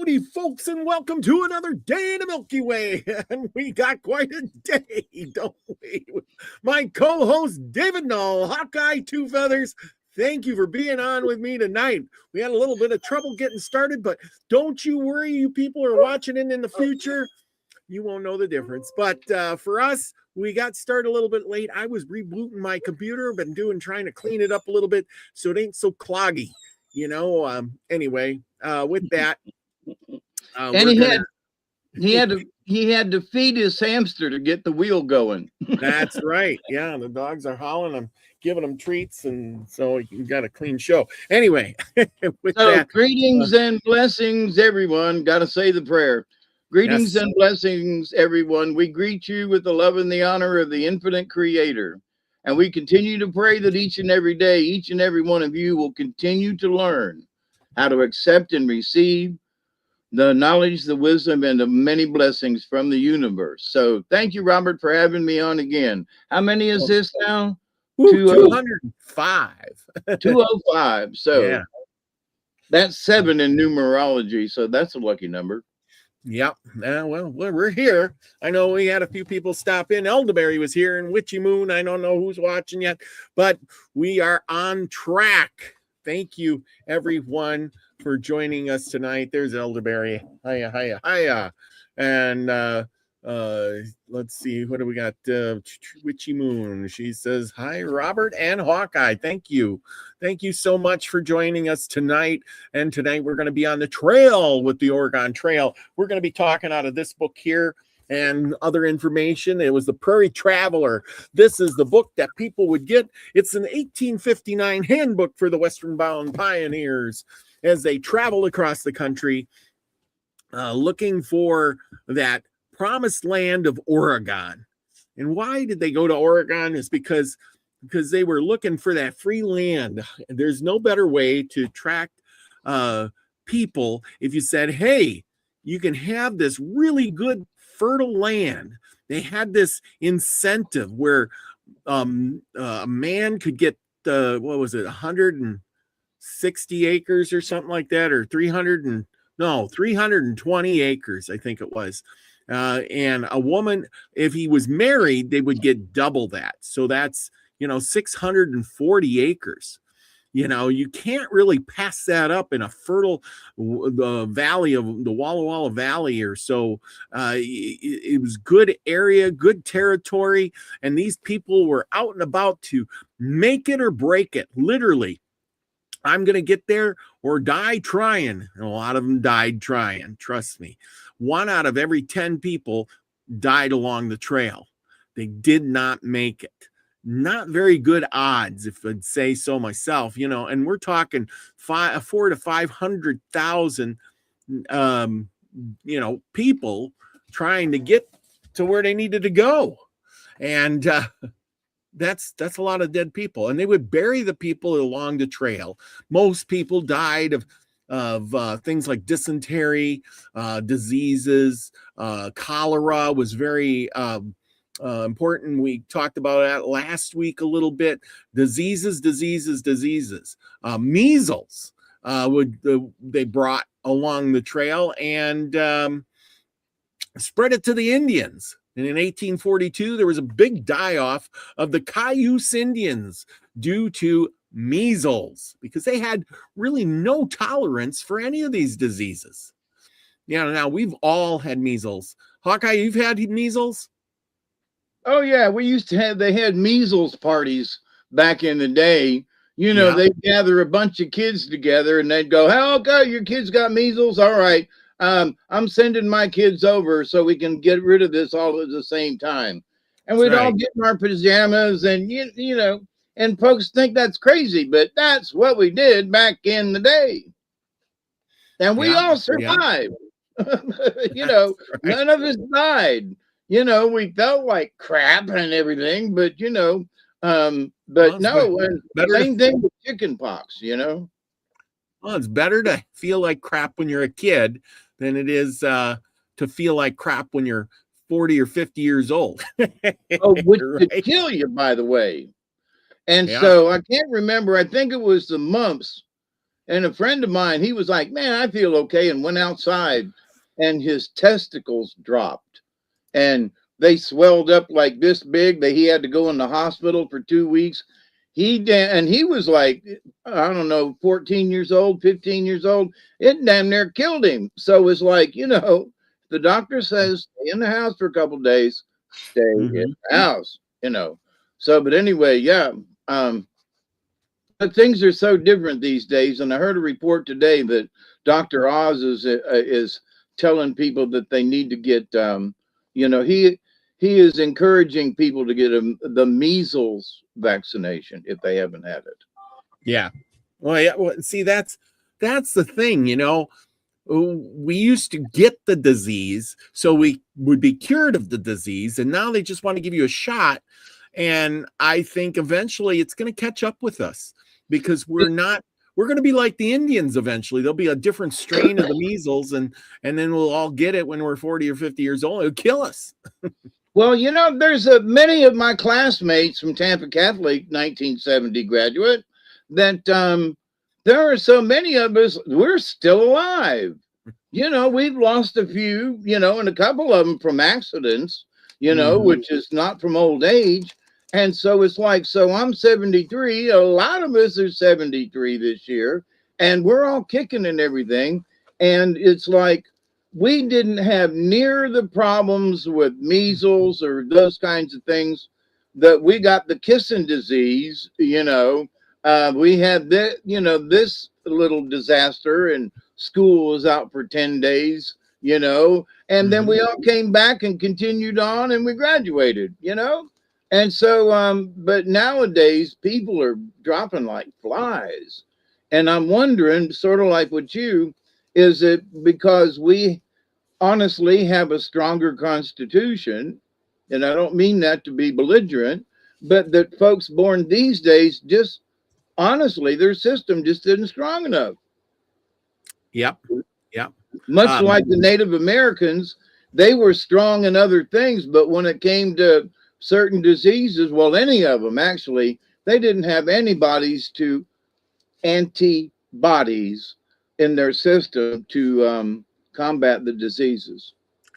Howdy, folks, and welcome to another day in the Milky Way. And we got quite a day, don't we? My co-host, David Null, Hawkeye Two Feathers. Thank you for being on with me tonight. We had a little bit of trouble getting started, but don't you worry, you people who are watching in the future. You won't know the difference. But for us, we got started a little bit late. I was rebooting my computer, been trying to clean it up a little bit so it ain't so cloggy. Anyway, with that, and he had to feed his hamster to get the wheel going. That's right. Yeah, the dogs are howling. I'm giving them treats, and so you got a clean show. Anyway, greetings and blessings, everyone. Got to say the prayer. Greetings and blessings, everyone. We greet you with the love and the honor of the infinite Creator. And we continue to pray that each and every day, each and every one of you will continue to learn how to accept and receive the knowledge, the wisdom, and the many blessings from the universe. So thank you, Robert, for having me on again. How many is this now? 205. 205. So yeah. That's 7 in numerology. So that's a lucky number. Yep. Well, we're here. I know we had a few people stop in. Elderberry was here and Witchy Moon. I don't know who's watching yet, but we are on track. Thank you, everyone, for joining us tonight. There's Elderberry. Hiya. And let's see. What do we got? Witchy Moon. She says, hi, Robert and Hawkeye. Thank you. Thank you so much for joining us tonight. And tonight we're going to be on the trail with the Oregon Trail. We're going to be talking out of this book here and other information. It was the Prairie Traveler. This is the book that people would get. It's an 1859 handbook for the Western bound pioneers as they traveled across the country looking for that promised land of Oregon. And why did they go to Oregon? Is because they were looking for that free land. There's no better way to attract people if you said, hey, you can have this really good fertile land. They had this incentive where a man could get 160 acres or something like that, or 320 acres, I think it was. And a woman, if he was married, they would get double that. So that's, 640 acres. You can't really pass that up in a fertile valley of the Walla Walla Valley or so. It was good area, good territory. And these people were out and about to make it or break it, literally. I'm going to get there or die trying. And a lot of them died trying. Trust me. 1 out of every 10 people died along the trail. They did not make it. Not very good odds, if I'd say so myself, and we're talking 400,000 to 500,000, people trying to get to where they needed to go. And, that's a lot of dead people, and they would bury the people along the trail. Most people died of things like dysentery, diseases. Cholera was very important. We talked about that last week a little bit. Diseases. Measles they brought along the trail and spread it to the Indians. And in 1842, there was a big die-off of the Cayuse Indians due to measles because they had really no tolerance for any of these diseases. Now we've all had measles. Hawkeye, you've had measles? Oh, yeah. They had measles parties back in the day. They'd gather a bunch of kids together and they'd go, "Hey, okay, your kids got measles. All right. I'm sending my kids over so we can get rid of this all at the same time." And we'd all get in our pajamas and, and folks think that's crazy, but that's what we did back in the day. And we all survived. None of us died. We felt like crap and everything, but, same thing with chicken pox, Well, it's better to feel like crap when you're a kid than it is to feel like crap when you're 40 or 50 years old. Which could kill you, by the way. And so I can't remember. I think it was the mumps And a friend of mine, he was like, man, I feel okay, and went outside, and his testicles dropped, and they swelled up like this big that he had to go in the hospital for 2 weeks. And he was like, I don't know, 14 years old, 15 years old. It damn near killed him. So it's like, the doctor says stay in the house for a couple of days, stay in the house. So, but anyway, yeah. But things are so different these days. And I heard a report today that Dr. Oz is telling people that they need to get, he is encouraging people to get the measles vaccination if they haven't had it. Yeah. Well, yeah. Well, see, that's the thing, we used to get the disease, so we would be cured of the disease. And now they just want to give you a shot. And I think eventually it's going to catch up with us, because we're going to be like the Indians eventually. There'll be a different strain of the measles, and then we'll all get it when we're 40 or 50 years old. It'll kill us. Well, there's many of my classmates from Tampa Catholic, 1970 graduate, that there are so many of us, we're still alive. We've lost a few, and a couple of them from accidents, which is not from old age. And so it's like, so I'm 73. A lot of us are 73 this year, and we're all kicking and everything. And it's like, we didn't have near the problems with measles or those kinds of things that we got the kissing disease. We had this little disaster, and school was out for 10 days, and then we all came back and continued on, and we graduated, And so, but nowadays people are dropping like flies. And I'm wondering, sort of like with you, is it because we honestly have a stronger constitution? And I don't mean that to be belligerent, but that folks born these days, just honestly, their system just isn't strong enough. Yep. Much like the Native Americans, they were strong in other things, but when it came to certain diseases, well, any of them actually, they didn't have antibodies in their system to combat the diseases.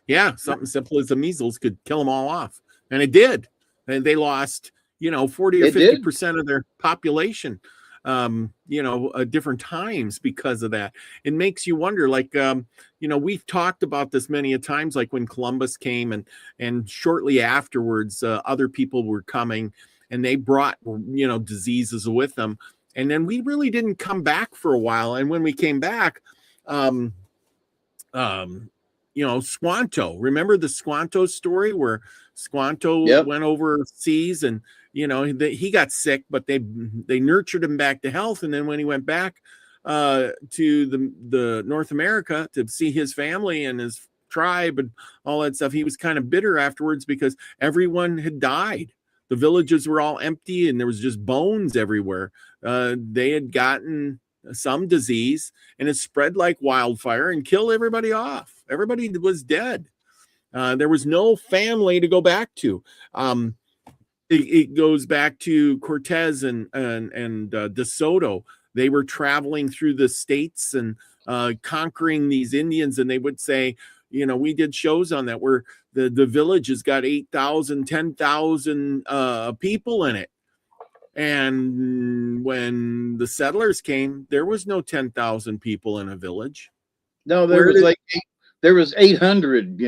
Yeah, something simple as the measles could kill them all off, and it did. And they lost, 40 or 50% of their population, different times because of that. It makes you wonder, like, we've talked about this many a times, like when Columbus came, and shortly afterwards, other people were coming, and they brought, diseases with them. And then we really didn't come back for a while. And when we came back, Squanto, remember the Squanto story where Squanto went overseas, and he got sick, but they nurtured him back to health. And then when he went back to the North America to see his family and his tribe and all that stuff, he was kind of bitter afterwards because everyone had died. The villages were all empty, and there was just bones everywhere. They had gotten some disease, and it spread like wildfire and killed everybody off. Everybody was dead. There was no family to go back to. It goes back to Cortez and De Soto. They were traveling through the states and conquering these Indians, and they would say, we did shows on that where the village has got 8,000, 10,000 people in it. And when the settlers came, there was no 10,000 people in a village. No, there was 800,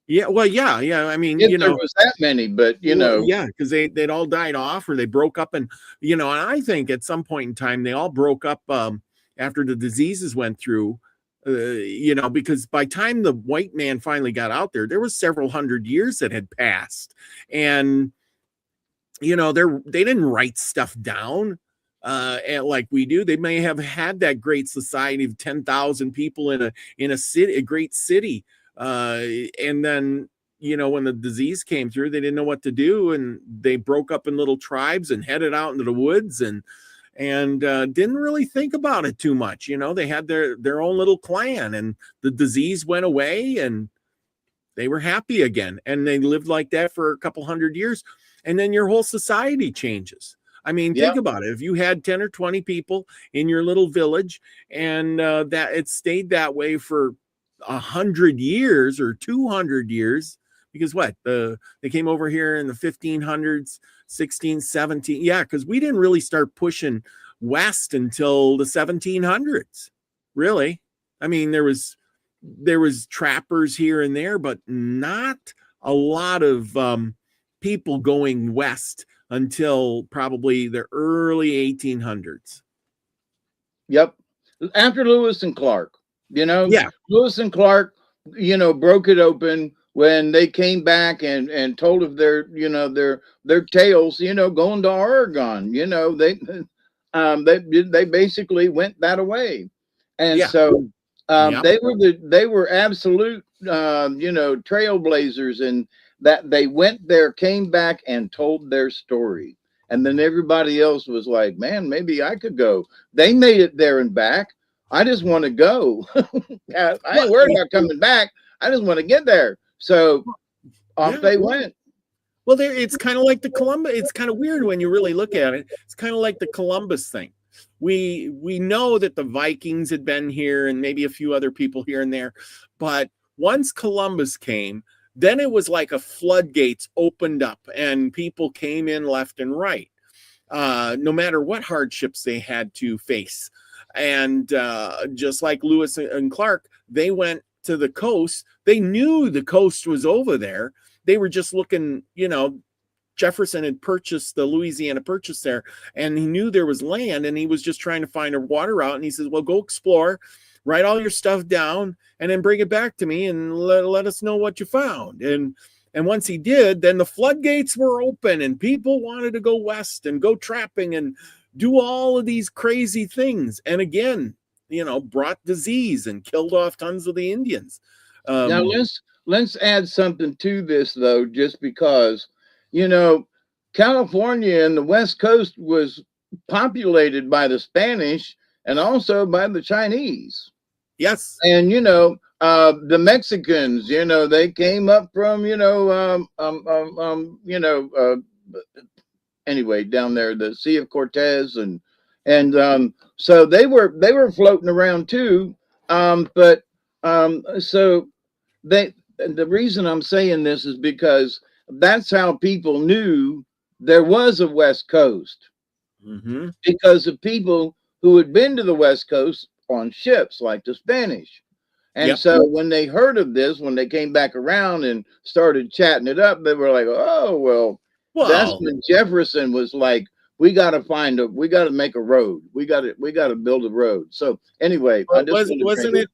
Yeah, well, yeah. I mean, there was that many, but yeah, because they'd all died off, or they broke up, and and I think at some point in time they all broke up after the diseases went through. Because by time the white man finally got out there was several hundred years that had passed, and they didn't write stuff down like we do. They may have had that great society of 10,000 people in a city, a great city. And then, when the disease came through, they didn't know what to do, and they broke up in little tribes and headed out into the woods and didn't really think about it too much. They had their own little clan, and the disease went away, and they were happy again, and they lived like that for a couple hundred years. And then your whole society changes. I mean, Yeah. think about it. If you had 10 or 20 people in your little village, and that it stayed that way for 100 years or 200 years, because what, they came over here in the 1500s, 16, 17. Yeah, because we didn't really start pushing west until the 1700s. Really. I mean, there was trappers here and there, but not a lot of people going west until probably the early 1800s. Yep. After Lewis and Clark, Yeah. Lewis and Clark, broke it open when they came back and told of their tales, going to Oregon. They basically went that way. And Yeah. so Yep. they were absolute trailblazers, and that they went there, came back, and told their story. And then everybody else was like, man, maybe I could go. They made it there and back. I just want to go. I ain't worried about coming back. I just want to get there. So off they went. Well, it's kind of like the Columbus. It's kind of weird when you really look at it. It's kind of like the Columbus thing. We know that the Vikings had been here and maybe a few other people here and there, but once Columbus came, then it was like a floodgates opened up and people came in left and right, no matter what hardships they had to face. And just like Lewis and Clark, they went to the coast. They knew the coast was over there. They were just looking, Jefferson had purchased the Louisiana Purchase there, and he knew there was land, and he was just trying to find a water route. And he says, well, go explore, write all your stuff down, and then bring it back to me and let us know what you found. And once he did, then the floodgates were open, and people wanted to go west and go trapping and do all of these crazy things. And again, brought disease and killed off tons of the Indians. Now let's add something to this, though, just because, California and the West Coast was populated by the Spanish and also by the Chinese. Yes. And, the Mexicans, they came up from, anyway, down there, the Sea of Cortez, and so they were floating around too. So the reason I'm saying this is because that's how people knew there was a West Coast, because of people who had been to the West Coast on ships like the Spanish. And so when they heard of this, when they came back around and started chatting it up, they were like, oh, well, that's when Jefferson was like, we got to make a road. We got to build a road. So anyway, wasn't it?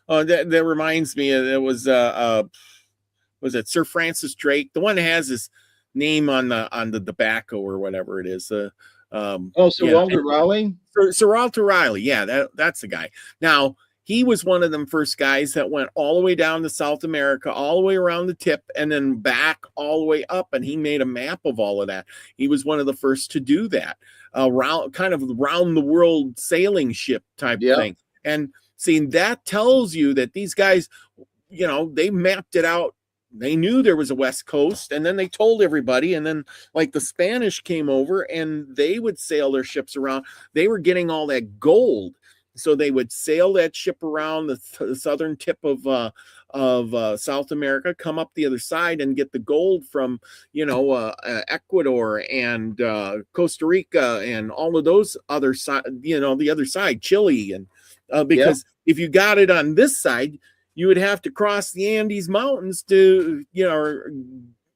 That reminds me. It was it Sir Francis Drake, the one that has his name on the tobacco or whatever it is. Sir Walter Raleigh. Sir Walter Raleigh. Yeah, that's the guy. Now, he was one of them first guys that went all the way down to South America, all the way around the tip, and then back all the way up. And he made a map of all of that. He was one of the first to do that, kind of round the world sailing ship type thing. And seeing that tells you that these guys, they mapped it out. They knew there was a West Coast, and then they told everybody. And then, like, the Spanish came over, and they would sail their ships around. They were getting all that gold. So they would sail that ship around the southern tip of South America, come up the other side and get the gold from, Ecuador and Costa Rica and all of those other side, the other side, Chile. And because if you got it on this side, you would have to cross the Andes Mountains to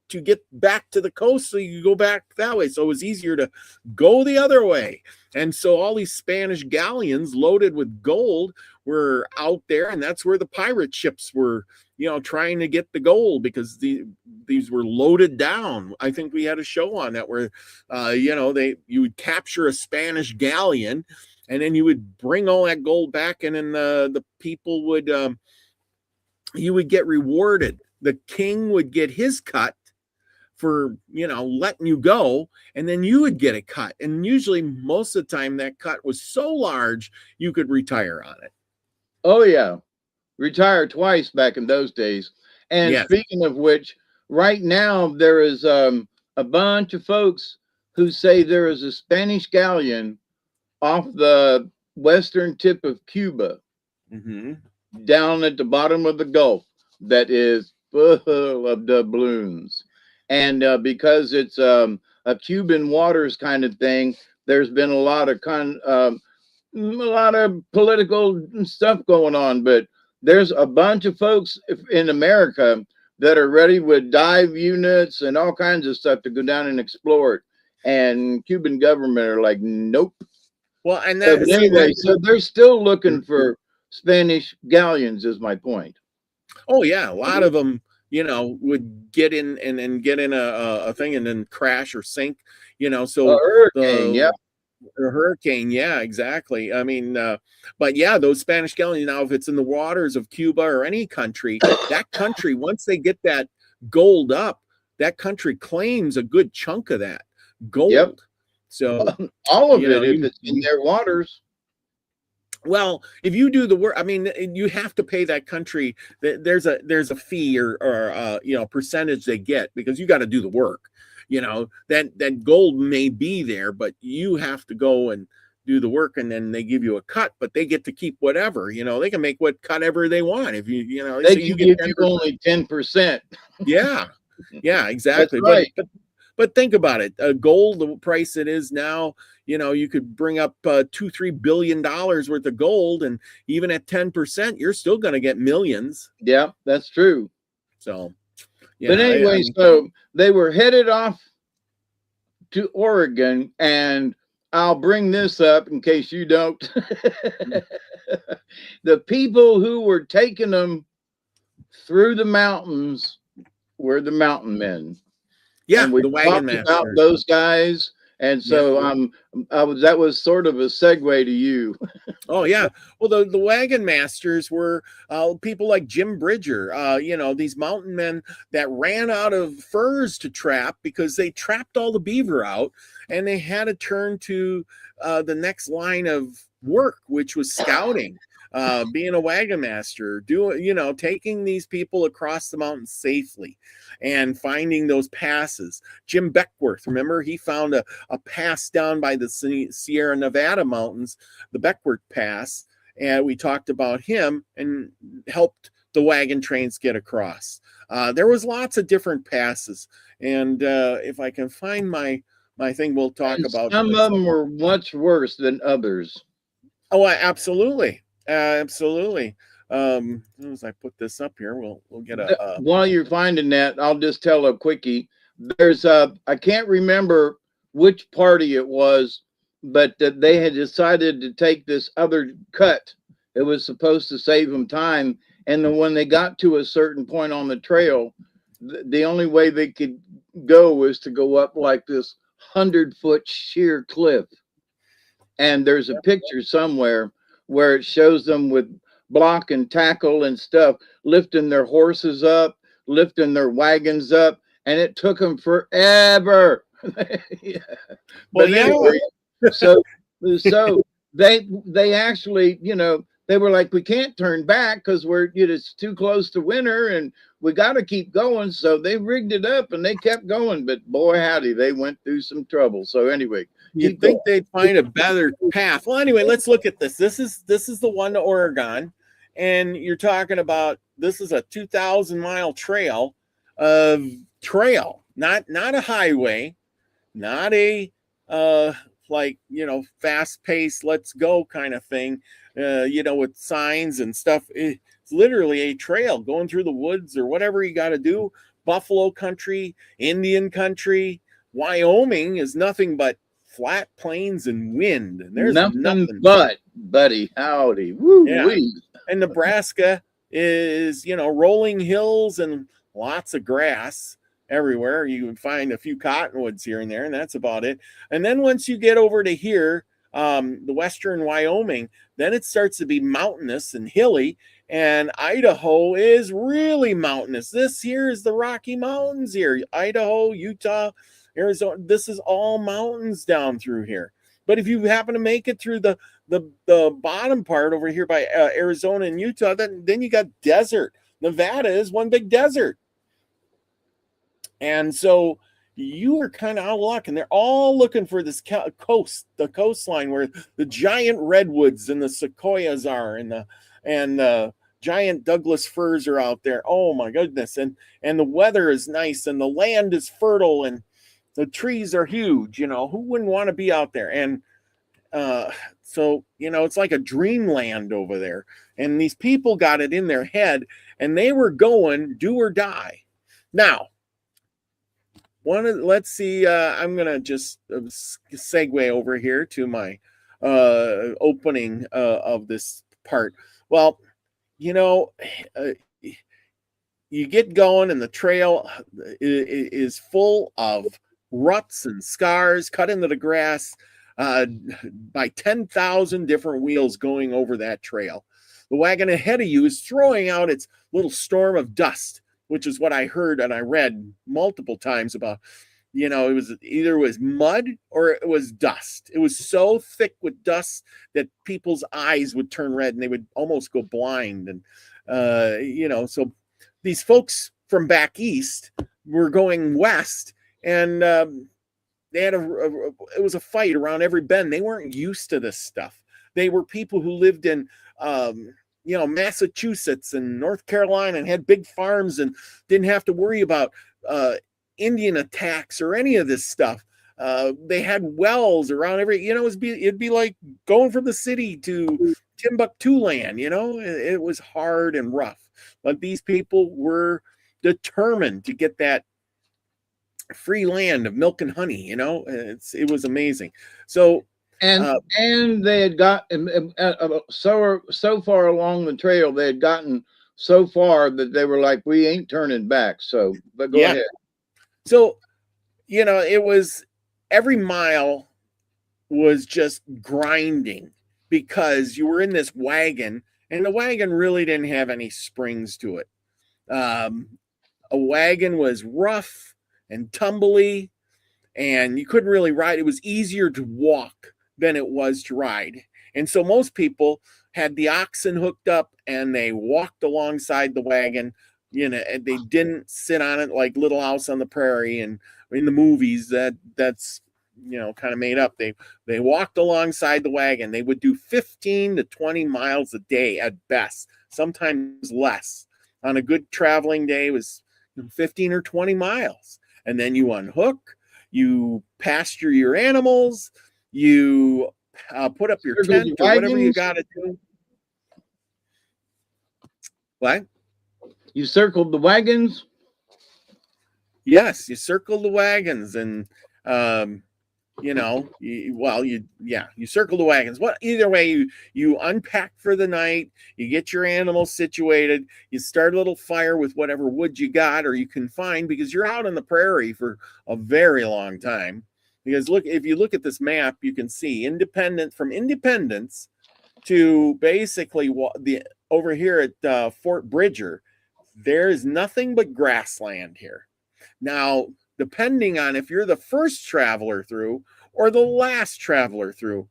get back to the coast, so you go back that way. So it was easier to go the other way. And so all these Spanish galleons loaded with gold were out there, and that's where the pirate ships were, trying to get the gold, because these were loaded down. I think we had a show on that where, you would capture a Spanish galleon, and then you would bring all that gold back, and then the people would, you would get rewarded. The king would get his cut for letting you go, and then you would get a cut, and usually most of the time that cut was so large you could retire on it. Oh yeah, retire twice back in those days. And speaking of which, right now there is a bunch of folks who say there is a Spanish galleon off the western tip of Cuba Mm-hmm. down at the bottom of the Gulf that is full of doubloons. And because it's a Cuban waters kind of thing, there's been a lot of a lot of political stuff going on, but there's a bunch of folks in America that are ready with dive units and all kinds of stuff to go down and explore it. And Cuban government are like, nope. Well, and So, that but see anyway, that. so they're still looking for Spanish galleons, is my point. Oh yeah, a lot of them, would get in and get in a thing and then crash or sink. A So hurricane, the yeah. a hurricane, yeah, exactly. I mean, but yeah, those Spanish galleons. Now, if it's in the waters of Cuba or any country, that country, once they get that gold up, that country claims a good chunk of that gold. Yep. So all of it, if it's in their waters. Well, if you do the work, I mean, you have to pay that country. There's a fee or percentage they get because you got to do the work. That gold may be there, but you have to go and do the work, and then they give you a cut, but they get to keep whatever. They can make what cut ever they want. If they can give you only 10%. Yeah, yeah, exactly. That's right. But think about it. Gold, the price it is now, you could bring up $2-3 billion worth of gold, and even at 10%, you're still going to get millions. Yeah, that's true. So, yeah. But anyway, so they were headed off to Oregon, and I'll bring this up in case you don't. The people who were taking them through the mountains were the mountain men. Yeah, and we the wagon talked master. about those guys, and so that was sort of a segue to you. Oh yeah, well the wagon masters were people like Jim Bridger, these mountain men that ran out of furs to trap because they trapped all the beaver out, and they had to turn to the next line of work, which was scouting. Being a wagon master, taking these people across the mountains safely and finding those passes. Jim Beckworth, remember, he found a pass down by the Sierra Nevada mountains, the Beckworth Pass, and we talked about him and helped the wagon trains get across. There was lots of different passes, and if I can find my thing, we'll talk about some of them were much worse than others. Oh, absolutely. Absolutely. As soon as I put this up here, we'll get a while you're finding that, I'll just tell a quickie. There's I can't remember which party it was, but they had decided to take this other cut. It was supposed to save them time, and then when they got to a certain point on the trail, the only way they could go was to go up like this 100-foot sheer cliff. And there's a picture somewhere where it shows them with block and tackle and stuff, lifting their horses up, lifting their wagons up, and it took them forever. Yeah. But anyway, so they actually, they were like, we can't turn back because it's too close to winter and we got to keep going. So they rigged it up and they kept going. But boy, howdy, they went through some trouble. So anyway, you'd think they'd find a better path. Well, anyway, let's look at this. This is the one to Oregon, and you're talking about this is a 2,000-mile trail not a highway, not a fast paced let's go kind of thing, with signs and stuff. It's literally a trail going through the woods or whatever you got to do. Buffalo country, Indian country, Wyoming is nothing but flat plains and wind. And there's nothing but, buddy, howdy. Woo, yeah. And Nebraska is, rolling hills and lots of grass everywhere. You can find a few cottonwoods here and there, and that's about it. And then once you get over to here, the western Wyoming, then it starts to be mountainous and hilly, and Idaho is really mountainous. This here is the Rocky Mountains here. Idaho, Utah, Arizona, this is all mountains down through here. But if you happen to make it through the bottom part over here by Arizona and Utah, then you got desert. Nevada is one big desert. And so you are kind of out of luck. And they're all looking for this the coastline where the giant redwoods and the sequoias are, and the giant Douglas firs are out there. Oh my goodness. And the weather is nice and the land is fertile and the trees are huge. Who wouldn't want to be out there? And so it's like a dreamland over there. And these people got it in their head and they were going do or die. Now, let's see, I'm gonna just segue over here to my opening of this part. Well, you get going and the trail is full of ruts and scars cut into the grass by 10,000 different wheels going over that trail. The wagon ahead of you is throwing out its little storm of dust, which is what I heard and I read multiple times about. It was either mud or it was dust. It was so thick with dust that people's eyes would turn red and they would almost go blind. And, so these folks from back east were going west, and they had it was a fight around every bend. They weren't used to this stuff. They were people who lived in, Massachusetts and North Carolina and had big farms and didn't have to worry about Indian attacks or any of this stuff. They had wells around it'd be like going from the city to Timbuktu land. It was hard and rough, but these people were determined to get that free land of milk and honey. It was amazing. So and they had got so far along the trail, they had gotten so far that they were like, we ain't turning back. So, but go ahead. So, it was every mile was just grinding because you were in this wagon, and the wagon really didn't have any springs to it. A wagon was rough and tumbly, and you couldn't really ride. It was easier to walk than it was to ride. And so most people had the oxen hooked up and they walked alongside the wagon, and they didn't sit on it like Little House on the Prairie and in the movies that's kind of made up. They walked alongside the wagon. They would do 15 to 20 miles a day at best, sometimes less. On a good traveling day, it was 15 or 20 miles. And then you unhook, you pasture your animals, you put up your tent or whatever you got to do. What? You circled the wagons? Yes, you circled the wagons, and you circle the wagons. Either way, you unpack for the night, you get your animals situated, you start a little fire with whatever wood you got or you can find, because you're out on the prairie for a very long time. Because if you look at this map, you can see from Independence to basically over here at Fort Bridger, there is nothing but grassland here. Now, depending on if you're the first traveler through or the last traveler through.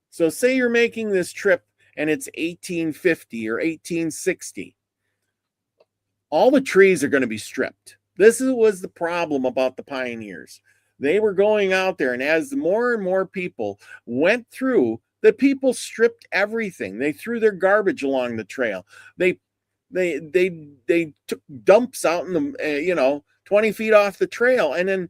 So say you're making this trip and it's 1850 or 1860. All the trees are going to be stripped. This was the problem about the pioneers. They were going out there, and as more and more people went through, the people stripped everything. They threw their garbage along the trail. They took dumps out in the 20 feet off the trail, and then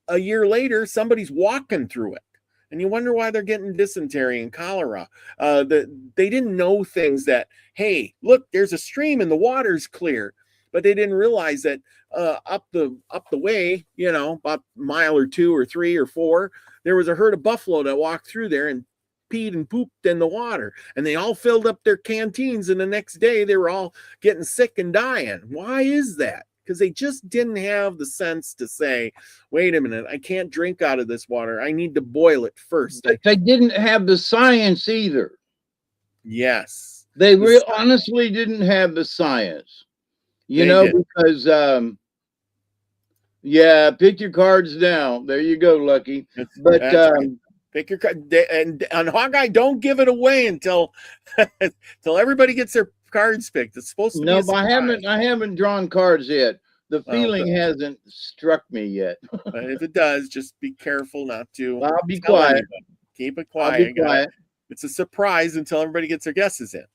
a year later somebody's walking through it, and you wonder why they're getting dysentery and cholera. They didn't know things that, hey, look, there's a stream and the water's clear, but they didn't realize that up the way, about a mile or 2 or 3 or 4, there was a herd of buffalo that walked through there and peed and pooped in the water, and they all filled up their canteens, and the next day they were all getting sick and dying. Why is that? Because they just didn't have the sense to say, wait a minute, I can't drink out of this water. I need to boil it first. They didn't have the science either. Yes. They honestly didn't have the science. Because pick your cards down. There you go, Lucky. But right. Pick your card, and on Hawkeye, don't give it away until everybody gets their cards picked. It's supposed to be I haven't drawn cards yet. The Well, feeling hasn't struck me yet. but if it does, just be careful not to I'll be tell quiet. anybody. Keep it I'll be quiet. quiet. It's a surprise until everybody gets their guesses in.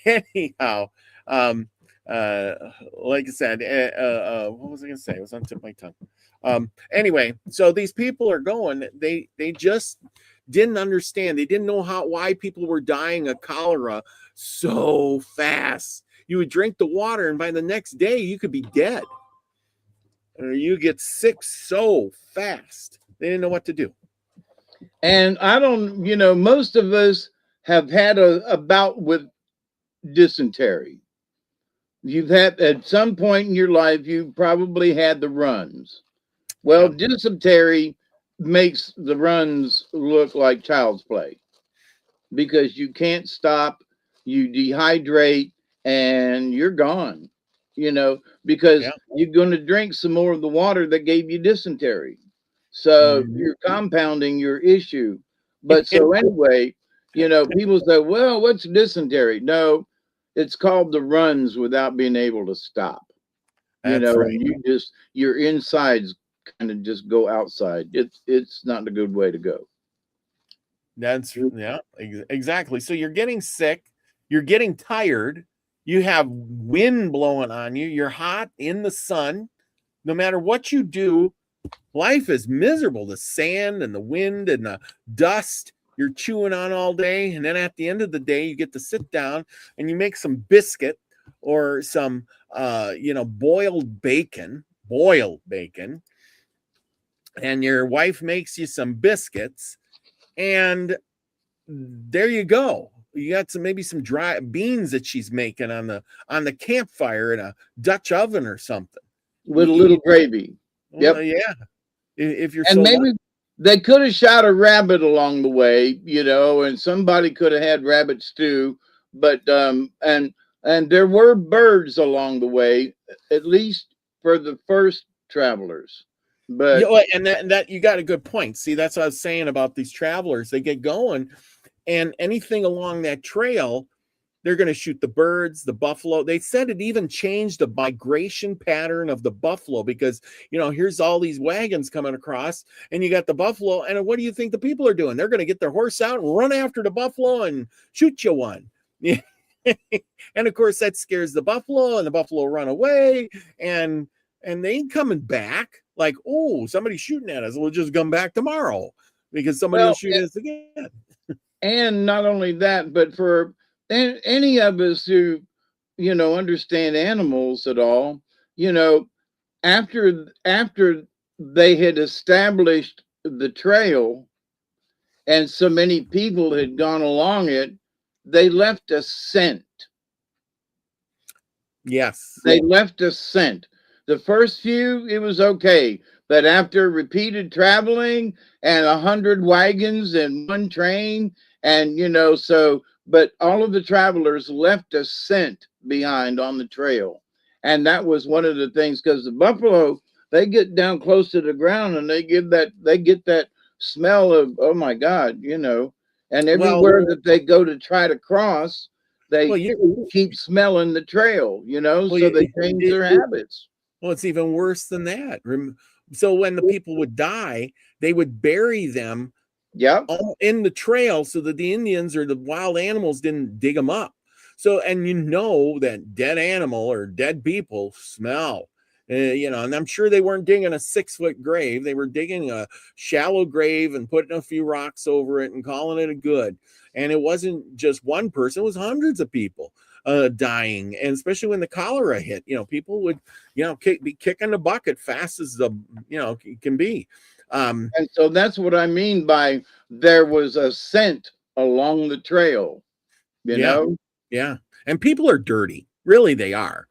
Anyhow, um, uh, like I said, what was I going to say? It was on the tip of my tongue. Anyway, so these people are going. They just didn't understand. They didn't know why people were dying of cholera so fast. You would drink the water, and by the next day, you could be dead, or you get sick so fast. They didn't know what to do. And I don't, most of us have had a bout with dysentery. You've had at some point in your life, you probably had the runs. Well, Yeah. dysentery makes the runs look like child's play because you can't stop, you dehydrate, and you're gone, because Yeah. you're going to drink some more of the water that gave you dysentery. So Mhm. you're compounding your issue. But so anyway, people say, well, what's dysentery? No, it's called the runs without being able to stop. That's right. And your insides kind of just go outside. It's not a good way to go. That's yeah, exactly. So you're getting sick, you're getting tired, you have wind blowing on you, you're hot in the sun. No matter what you do, life is miserable. The sand and the wind and the dust you're chewing on all day. And then at the end of the day, you get to sit down and you make some biscuit or some boiled bacon, and your wife makes you some biscuits, and there you go. You got maybe some dry beans that she's making on the campfire in a Dutch oven or something. With a little gravy. Well, Yep. yeah. If you're And so maybe they could have shot a rabbit along the way, and somebody could have had rabbit stew, but and there were birds along the way, at least for the first travelers. But yeah, and that you got a good point. See, that's what I was saying about these travelers. They get going, and anything along that trail, they're going to shoot the birds, the buffalo. They said it even changed the migration pattern of the buffalo because, here's all these wagons coming across and you got the buffalo. And what do you think the people are doing? They're going to get their horse out and run after the buffalo and shoot you one. And of course, that scares the buffalo, and the buffalo run away, and they ain't coming back. Like, oh, somebody's shooting at us. We'll just come back tomorrow because somebody will shoot us again. And not only that, but for any of us who, understand animals at all, after they had established the trail and so many people had gone along it, they left a scent. Yes. They left a scent. The first few, it was okay. But after repeated traveling and 100 wagons and one train, and but all of the travelers left a scent behind on the trail. And that was one of the things, because the buffalo, they get down close to the ground and they get that smell of, oh my God, and everywhere that they go to try to cross, they keep smelling the trail, so they change their habits. Well, it's even worse than that. So when the people would die, they would bury them in the trail so that the Indians or the wild animals didn't dig them up. So, and that dead animal or dead people smell, and I'm sure they weren't digging a 6-foot grave. They were digging a shallow grave and putting a few rocks over it and calling it a good. And it wasn't just one person, it was hundreds of people dying. And especially when the cholera hit, people would, be kicking the bucket fast as can be. And so that's what I mean by there was a scent along the trail, know? Yeah. And people are dirty. Really, they are.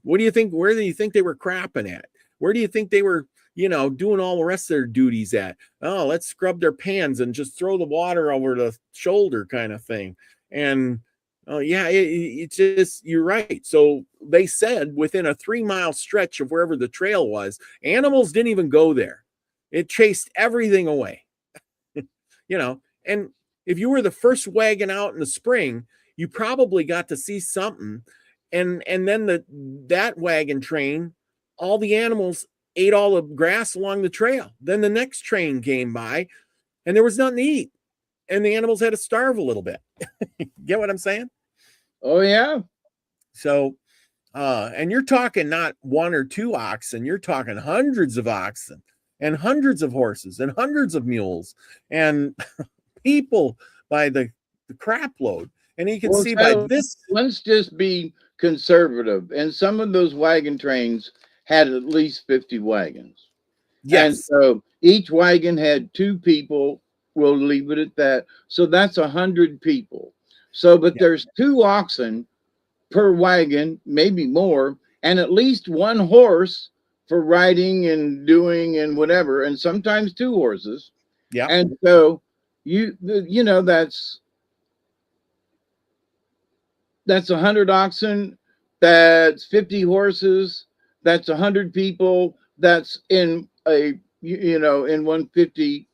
What do you think? Where do you think they were crapping at? Where do you think they were, doing all the rest of their duties at? Oh, let's scrub their pans and just throw the water over the shoulder kind of thing. And it's just, you're right. So they said within a 3-mile stretch of wherever the trail was, animals didn't even go there. It chased everything away. And if you were the first wagon out in the spring, you probably got to see something. and then that wagon train, all the animals ate all the grass along the trail. Then the next train came by and there was nothing to eat, and the animals had to starve a little bit. Get what I'm saying? Oh yeah. So and you're talking not one or two oxen, you're talking hundreds of oxen and hundreds of horses and hundreds of mules and people by the crap load. And you can Well, see by so this. let's just be conservative. And some of those wagon trains had at least 50 wagons. And Yes. so each wagon had 2 people. We'll leave it at that. So that's 100 people. So, but Yeah. there's 2 oxen per wagon, maybe more, and at least 1 horse for riding and doing and whatever, and sometimes 2 horses. Yeah. And so you know that's 100 oxen, that's 50 horses, that's 100 people, that's in a in 150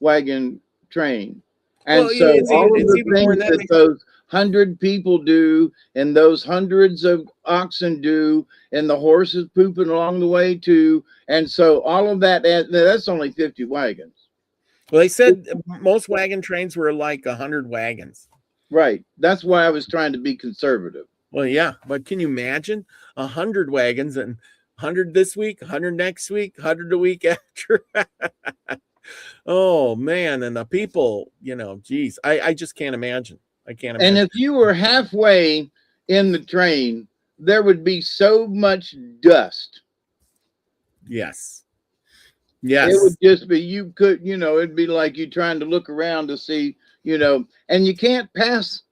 wagon train. And Well, so all of it's the even more things than that that. those 100 people do and those hundreds of oxen do and the horses pooping along the way too, and so all of that, that's only 50 wagons. Well, they said most wagon trains were like 100 wagons. Right, that's why I was trying to be conservative. Well, yeah, but can you imagine 100 wagons and 100 this week, 100 next week, 100 the week after? Oh man, and the people, geez, I just can't imagine. I can't And imagine. if you were halfway in the train, there would be so much dust. Yes. It Yes. would just be, you could, it'd be like you trying to look around to see, and you can't pass,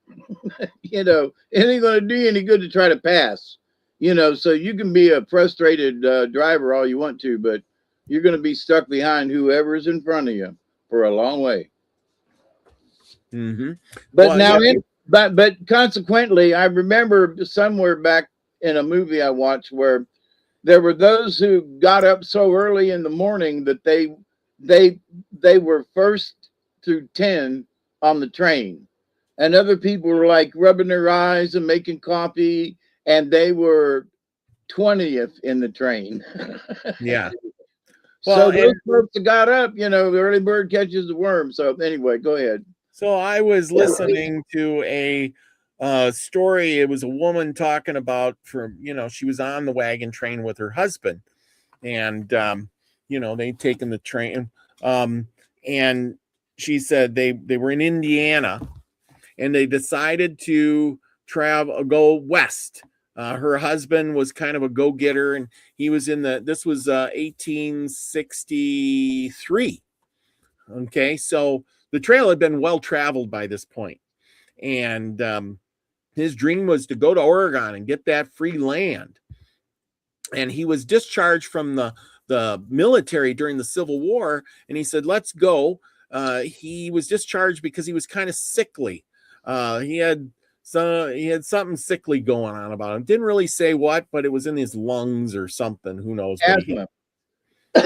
it ain't going to do you any good to try to pass, so you can be a frustrated driver all you want to, but you're going to be stuck behind whoever's in front of you for a long way. Mm-hmm. But Well, now, yeah. but consequently, I remember somewhere back in a movie I watched where there were those who got up so early in the morning that they were first through 10 on the train, and other people were like rubbing their eyes and making coffee, and they were 20th in the train. Yeah. So Well, those folks that got up, the early bird catches the worm. So anyway, go ahead. so I was listening to a story. It was a woman talking about she was on the wagon train with her husband, and they'd taken the train, and she said they were in Indiana, and they decided to go west. Her husband was kind of a go-getter, and he was this was 1863. Okay, so the trail had been well traveled by this point, and his dream was to go to Oregon and get that free land. And he was discharged from the military during the Civil War, and he said, "Let's go." He was discharged because he was kind of sickly. He had something sickly going on about him. Didn't really say what, but it was in his lungs or something. Who knows? Asthma.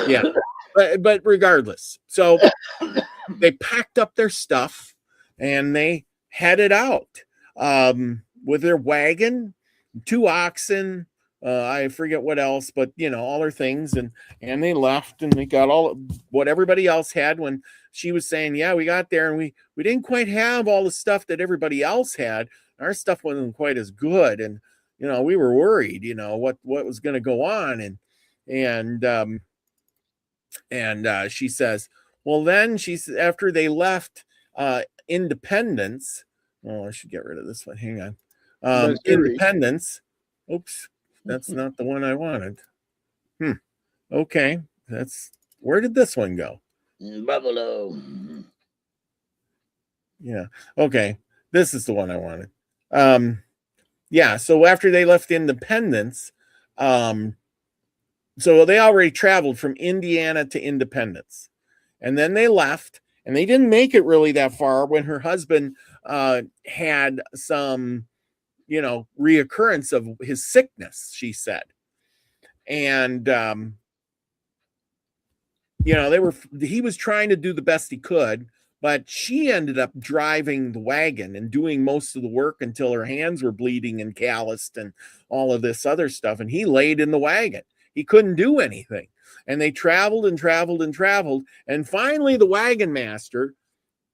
Yeah, but regardless, so they packed up their stuff and they headed out with their wagon, 2 oxen. I forget what else, but all their things, and they left, and they got all what everybody else had. When she was saying, "Yeah, we got there, and we didn't quite have all the stuff that everybody else had. Our stuff wasn't quite as good, and we were worried, what was going to go on." And she says, well, then after they left Independence. Oh, I should get rid of this one. Hang on. Independence. Oops, that's not the one I wanted. Okay, where did this one go? Buffalo. Yeah. Okay, this is the one I wanted. Yeah. So after they left Independence, so they already traveled from Indiana to Independence, and then they left, and they didn't make it really that far when her husband had some, reoccurrence of his sickness, she said. And, he was trying to do the best he could, But she ended up driving the wagon and doing most of the work until her hands were bleeding and calloused and all of this other stuff. And he laid in the wagon. He couldn't do anything. And they traveled and traveled and traveled. And finally, the wagon master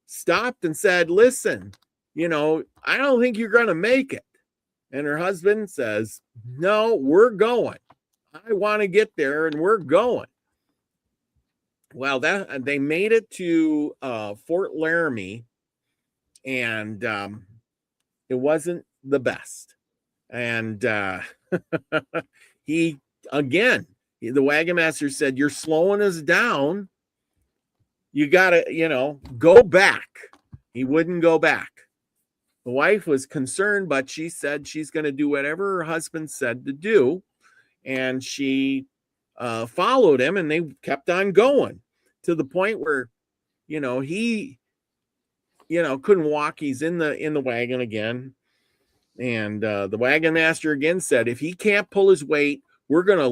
stopped and said, listen, I don't think you're going to make it. And her husband says, no, we're going. I want to get there and we're going. Well, they made it to Fort Laramie, and it wasn't the best. And the wagon master said, you're slowing us down. You got to, go back. He wouldn't go back. The wife was concerned, but she said she's going to do whatever her husband said to do. And she followed him, and they kept on going to the point where, he, couldn't walk. He's in the wagon again. And the wagon master again said, if he can't pull his weight, we're going to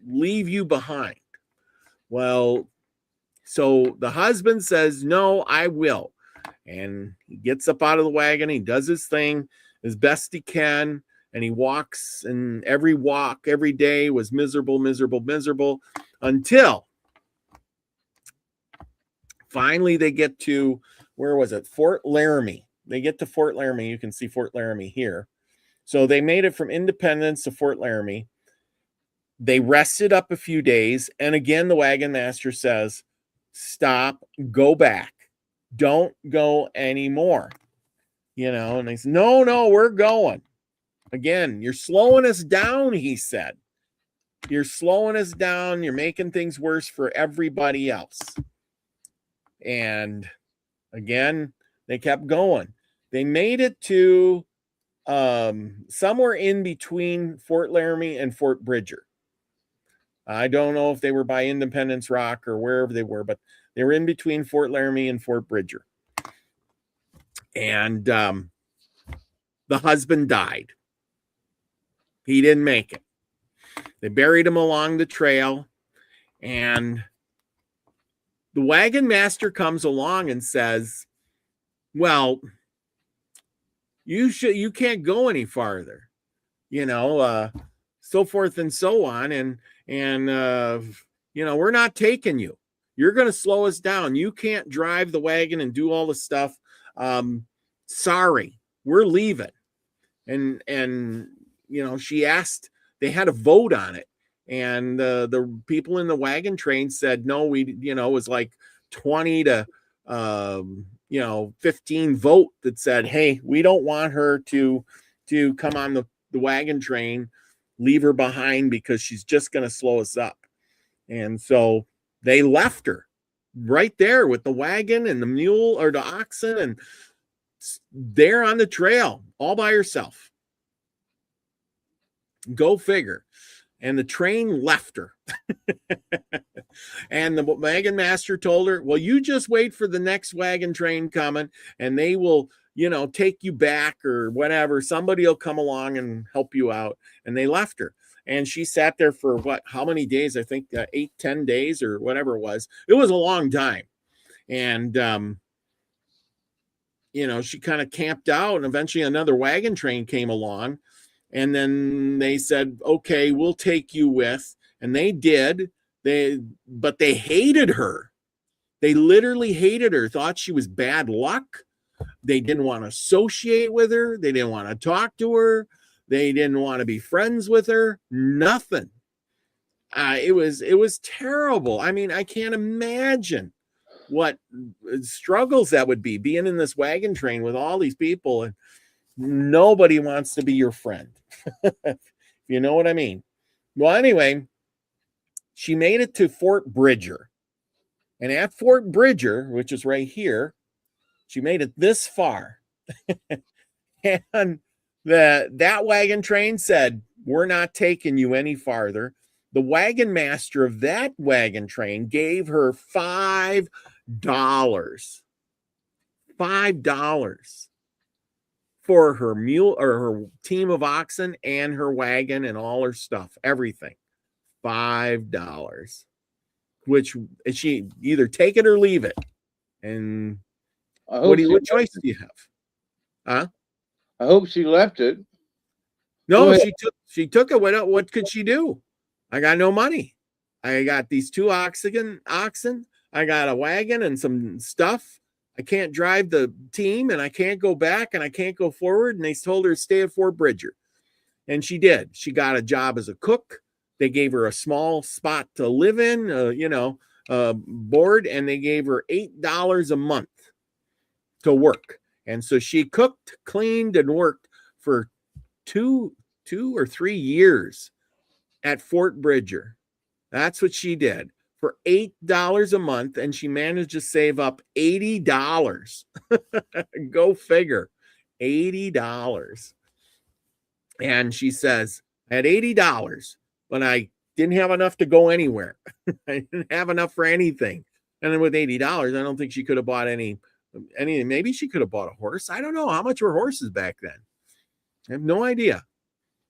leave you behind. Well, so the husband says, no, I will. And he gets up out of the wagon. He does his thing as best he can. And he walks, and every walk, every day was miserable, miserable, miserable, until finally they get to, where was it? Fort Laramie. They get to Fort Laramie. You can see Fort Laramie here. So they made it from Independence to Fort Laramie. They rested up a few days. And again, the wagon master says, stop, go back. Don't go anymore. And they said, no, we're going. Again, you're slowing us down, he said. You're slowing us down. You're making things worse for everybody else. And again, they kept going. They made it to somewhere in between Fort Laramie and Fort Bridger. I don't know if they were by Independence Rock or wherever they were, but they were in between Fort Laramie and Fort Bridger. And the husband died. He didn't make it. They buried him along the trail, and the wagon master comes along and says, well, you can't go any farther, so forth and so on. And we're not taking you. You're going to slow us down. You can't drive the wagon and do all the stuff. Sorry, we're leaving. And she asked, they had a vote on it. And the people in the wagon train said, no, it was like 20 to 15 vote that said, hey, we don't want her to come on the wagon train, leave her behind because she's just going to slow us up. And so they left her right there with the wagon and the mule or the oxen, and there on the trail all by herself. Go figure. And the train left her. And the wagon master told her, well, you just wait for the next wagon train coming, and they will, take you back or whatever. Somebody will come along and help you out. And they left her. And she sat there for how many days? I think 8-10 days or whatever it was. It was a long time. And, she kind of camped out, and eventually another wagon train came along. And then they said, okay, we'll take you with. And they did. But they hated her. They literally hated her, thought she was bad luck. They didn't want to associate with her. They didn't want to talk to her. They didn't want to be friends with her. Nothing. It was terrible. I mean, I can't imagine what struggles that would be, being in this wagon train with all these people, and nobody wants to be your friend. You know what I mean? Well, anyway, she made it to Fort Bridger. And at Fort Bridger, which is right here, she made it this far. And that wagon train said, we're not taking you any farther. The wagon master of that wagon train gave her $5. $5 for her mule or her team of oxen and her wagon and all her stuff, everything. $5, which she either take it or leave it. And I hope what choice do you have? Huh? I hope she left it. Go No, ahead. she took it. What could she do? I got no money. I got these two oxen. I got a wagon and some stuff. I can't drive the team, and I can't go back, and I can't go forward. And they told her to stay at Fort Bridger. And she did. She got a job as a cook. They gave her a small spot to live in, board, and they gave her $8 a month to work. And so she cooked, cleaned, and worked for two or 3 years at Fort Bridger. That's what she did for $8 a month, and she managed to save up $80. Go figure, $80. And she says, I had $80, but I didn't have enough to go anywhere. I didn't have enough for anything. And then with $80, I don't think she could have bought anything. Maybe she could have bought a horse. I don't know. How much were horses back then? I have no idea.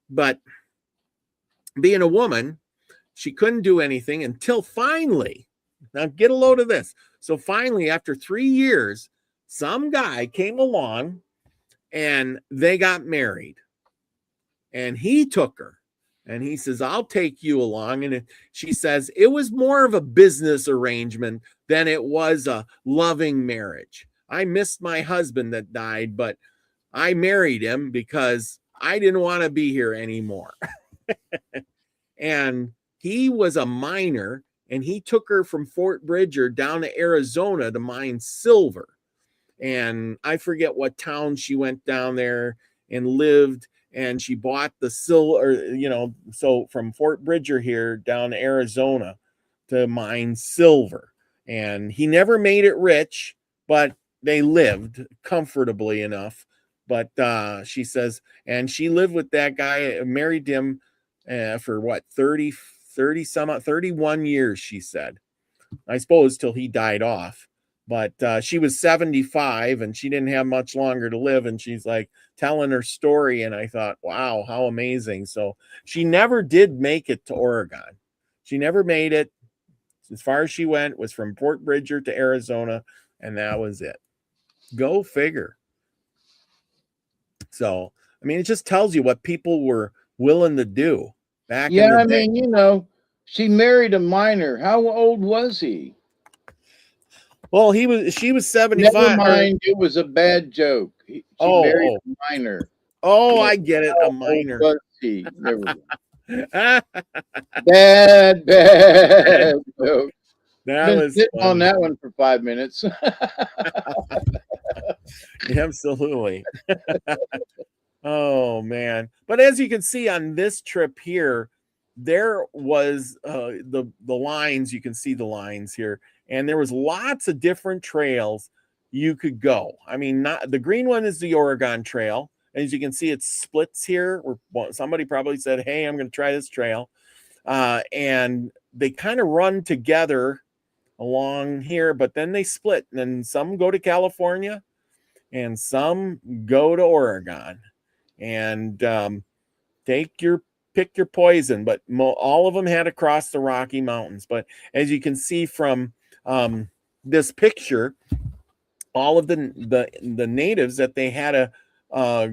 But being a woman, she couldn't do anything until finally, now get a load of this. So finally, after 3 years, some guy came along and they got married. And he took her and he says, I'll take you along. And she says, it was more of a business arrangement than it was a loving marriage. I missed my husband that died, but I married him because I didn't want to be here anymore. And he was a miner, and he took her from Fort Bridger down to Arizona to mine silver. And I forget what town she went down there and lived, and she bought the silver, so from Fort Bridger here down to Arizona to mine silver. And he never made it rich, but they lived comfortably enough. But she says, and she lived with that guy, married him for what, 31 years, she said. I suppose till he died off. But she was 75 and she didn't have much longer to live. And she's like telling her story. And I thought, wow, how amazing. So she never did make it to Oregon. She never made it. As far as she went was from Fort Bridger to Arizona. And that was it. Go figure. So, I mean, it just tells you what people were willing to do back in the day. She married a miner. How old was he? Well, she was 75. Never mind, it was a bad joke. She married a miner. Oh, I get it. A miner. Was he? There we go. Bad joke. That was sitting on that one for 5 minutes. Absolutely. Oh man. But as you can see on this trip here, there was the lines. You can see the lines here, and there was lots of different trails you could go. I mean, not the green one is the Oregon Trail. As you can see, it splits here. Where somebody probably said, "Hey, I'm going to try this trail," and they kind of run together along here, but then they split. And then some go to California, and some go to Oregon. And pick your poison, but all of them had to cross the Rocky Mountains. But as you can see from this picture, all of the natives that they had to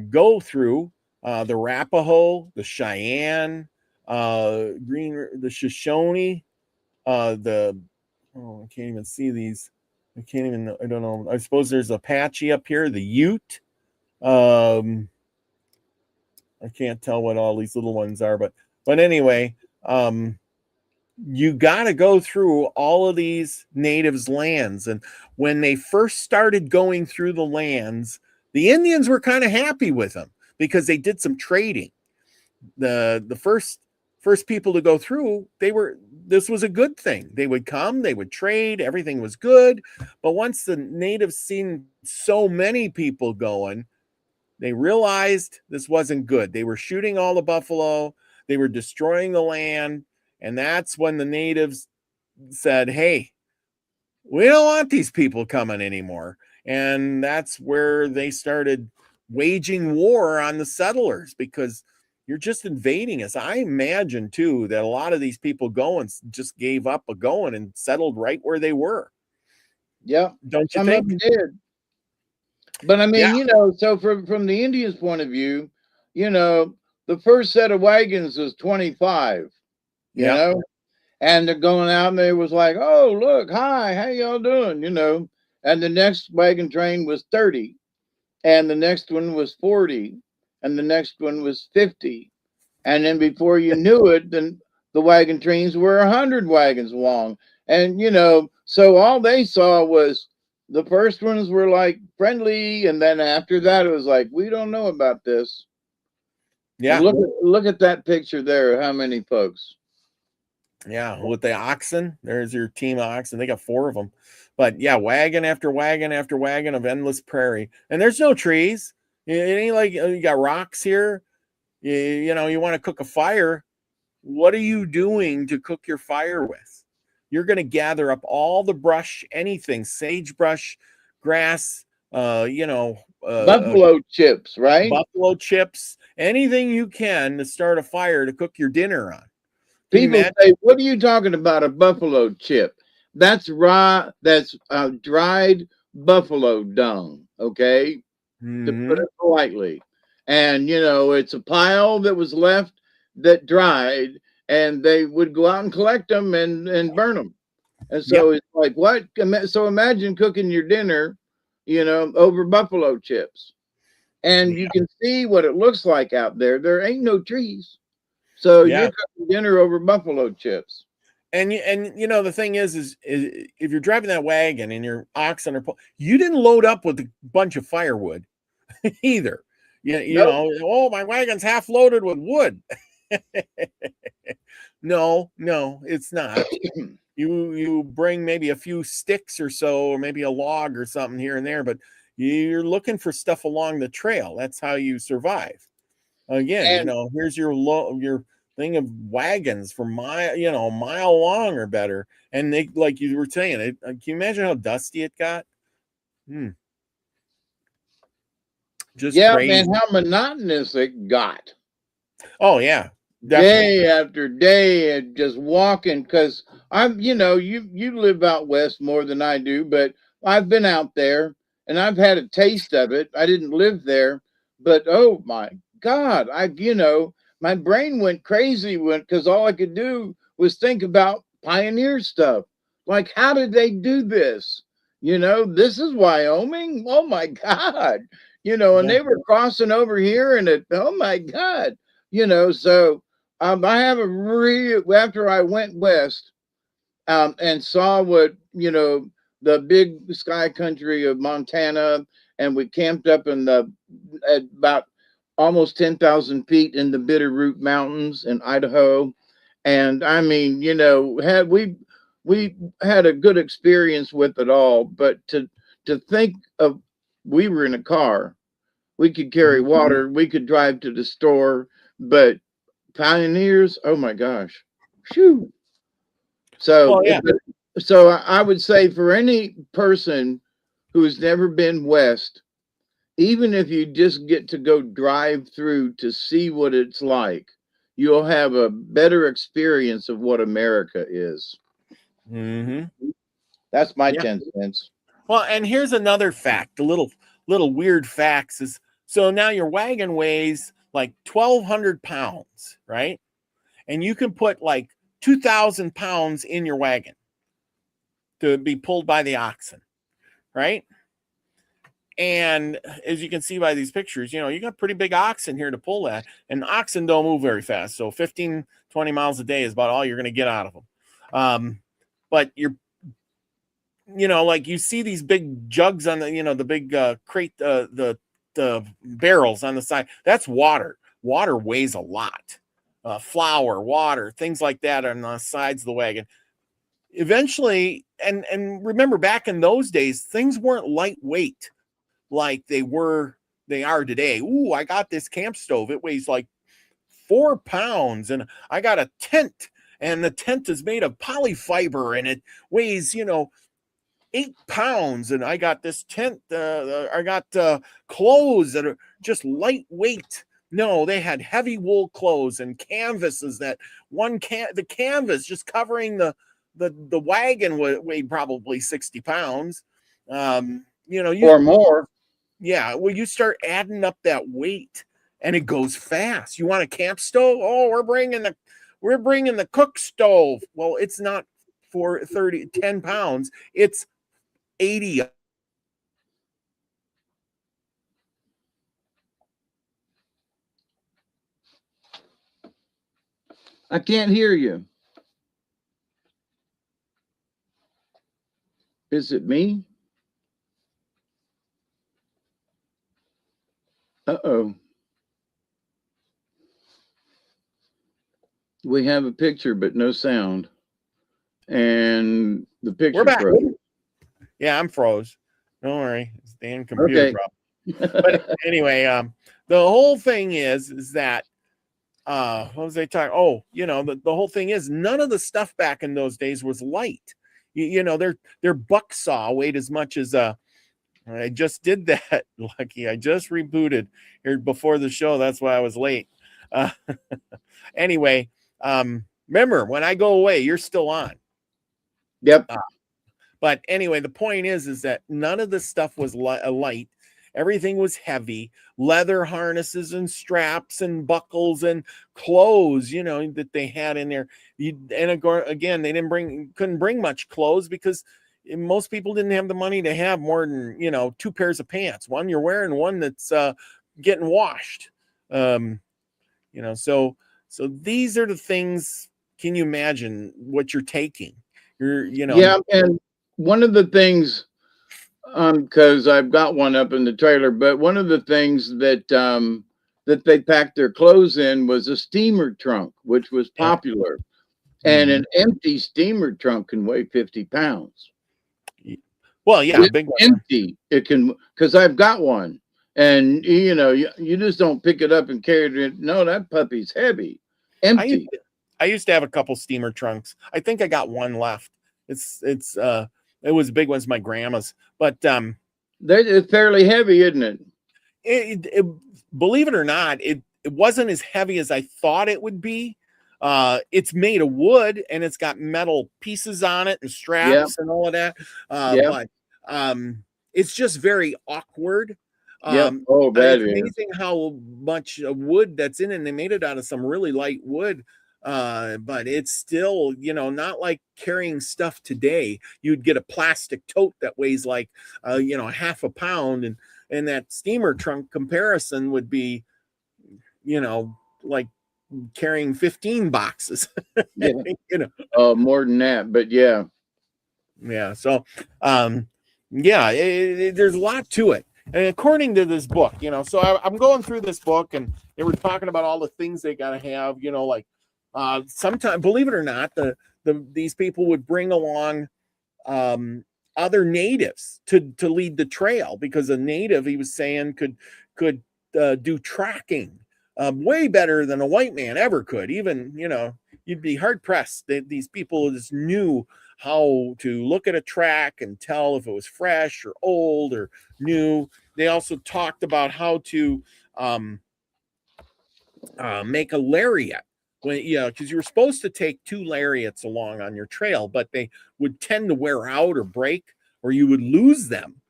go through, the Arapaho, the Cheyenne, the Shoshone, I can't even see these. I don't know. I suppose there's Apache up here, the Ute. I can't tell what all these little ones are, but anyway, you got to go through all of these natives' lands. And when they first started going through the lands, the Indians were kind of happy with them because they did some trading. The first people to go through, this was a good thing. They would come, they would trade, everything was good. But once the natives seen so many people going, they realized this wasn't good. They were shooting all the buffalo. They were destroying the land. And that's when the natives said, hey, we don't want these people coming anymore. And that's where they started waging war on the settlers because you're just invading us. I imagine, too, that a lot of these people just gave up going and settled right where they were. Yeah, Don't you some of think? them did. But I Yeah, mean, so from the Indians' point of view, you know, the first set of wagons was 25, you yeah, know, and they're going out and they was like, oh, look, hi, how y'all doing? And the next wagon train was 30, and the next one was 40, and the next one was 50. And then before you knew it, then the wagon trains were 100 wagons long. And, so all they saw was the first ones were like friendly. And then after that, it was like, we don't know about this. And yeah, look at that picture there. How many folks? yeah. With the oxen, there's your team of oxen. They got 4 of them. But yeah, wagon after wagon after wagon of endless prairie. And there's no trees. It ain't like you got rocks here. You want to cook a fire. What are you doing to cook your fire with? You're going to gather up all the brush, anything, sagebrush, grass, uh, you know, uh, Buffalo chips, right? buffalo chips, anything you can to start a fire to cook your dinner on. Can you People imagine? say, what are you talking about? A buffalo chip? That's raw, that's dried buffalo dung, okay? To put Hmm. it politely. And it's a pile that was left that dried, and they would go out and collect them and burn them. And so Yep. it's like, what? So imagine cooking your dinner, over buffalo chips, and you can see what it looks like out there. There ain't no trees, so Yeah. you're cooking dinner over buffalo chips. And the thing is if you're driving that wagon and your oxen are, you didn't load up with a bunch of firewood either. Nope. Oh, my wagon's half loaded with wood. No, it's not. You bring maybe a few sticks or so, or maybe a log or something here and there, but you're looking for stuff along the trail. That's how you survive. Again, And here's your thing of wagons for a mile long or better. And they, like you were saying, can you imagine how dusty it got? Hmm, just yeah, man, crazy. how monotonous it got. Oh yeah, definitely. Day after day and just walking because I'm you live out west more than I do, but I've been out there and I've had a taste of it. I didn't live there, but oh my god, my brain went crazy when because all I could do was think about pioneer stuff. Like, how did they do this? This is Wyoming. Oh my god. And Yeah. they were crossing over here and oh my god. So I have a real after I went west and saw what the big sky country of Montana, and we camped up at about almost 10,000 feet in the Bitterroot Mountains in Idaho, and I mean, had we had a good experience with it all, but to think of we were in a car, we could carry Mhm. water, we could drive to the store, but pioneers, oh my gosh. Phew. So, Well, yeah. I would say for any person who's never been west, even if you just get to go drive through to see what it's like, you'll have a better experience of what America is. Hmm. That's my Yeah. 10 cents. Well, and here's another fact. The little weird facts is, so now your wagon weighs like 1,200 pounds, right? And you can put like 2,000 pounds in your wagon to be pulled by the oxen, right? And as you can see by these pictures, you got pretty big oxen here to pull that. And oxen don't move very fast. So 15, 20 miles a day is about all you're going to get out of them. But like you see these big jugs on the big crate, the barrels on the side. That's water. Water weighs a lot. Flour, water, things like that on the sides of the wagon. Eventually, and remember back in those days, things weren't lightweight like they are today. Ooh, I got this camp stove. It weighs like 4 pounds, and I got a tent, and the tent is made of polyfiber, and it weighs 8 pounds, and I got this tent. I got clothes that are just lightweight. No, they had heavy wool clothes and canvases that the canvas just covering the wagon weighed probably 60 pounds. or more. Yeah, well, you start adding up that weight and it goes fast. You want a camp stove? Oh, we're bringing the cook stove. Well, it's not for 10 pounds. It's 80. I can't hear you. Is it me? Uh-oh. We have a picture, but no sound. And the picture We're back. froze. Yeah, I'm froze. Don't worry. It's the damn computer Okay. problem. But anyway, the whole thing is that what was I talking? Oh, the whole thing is none of the stuff back in those days was light. Their buck saw weighed as much as I just did that. Lucky, I just rebooted here before the show. That's why I was late. Anyway, remember when I go away, you're still on. Yep. But anyway, the point is that none of this stuff was light. Everything was heavy, leather harnesses and straps and buckles and clothes, that they had in there. And again, they couldn't bring much clothes because most people didn't have the money to have more than, 2 pairs of pants. One you're wearing, one that's getting washed. So these are the things. Can you imagine what you're taking? Yeah, and one of the things, because I've got one up in the trailer, but one of the things that that they packed their clothes in was a steamer trunk, which was popular. And an empty steamer trunk can weigh 50 pounds. Well, yeah, big one. Empty. It can, because I've got one. And you just don't pick it up and carry it. No, that puppy's heavy. Empty. I used to have a couple steamer trunks. I think I got one left. It was big ones, my grandma's, but they're fairly heavy, isn't it? Believe it or not, it wasn't as heavy as I thought it would be. It's made of wood and it's got metal pieces on it and straps and all of that. But it's just very awkward. Oh, that it's amazing how much wood that's in it. And they made it out of some really light wood. But it's still, not like carrying stuff today. You'd get a plastic tote that weighs like, half a pound, and that steamer trunk comparison would be, like carrying 15 boxes. More than that, but yeah. So, there's a lot to it. And according to this book, so I'm going through this book, and they were talking about all the things they got to have, like. Sometimes, believe it or not, these people would bring along other natives to lead the trail, because a native, he was saying, could do tracking way better than a white man ever could. Even, you'd be hard pressed. These people just knew how to look at a track and tell if it was fresh or old or new. They also talked about how to make a lariat. Because you were supposed to take 2 lariats along on your trail, but they would tend to wear out or break, or you would lose them.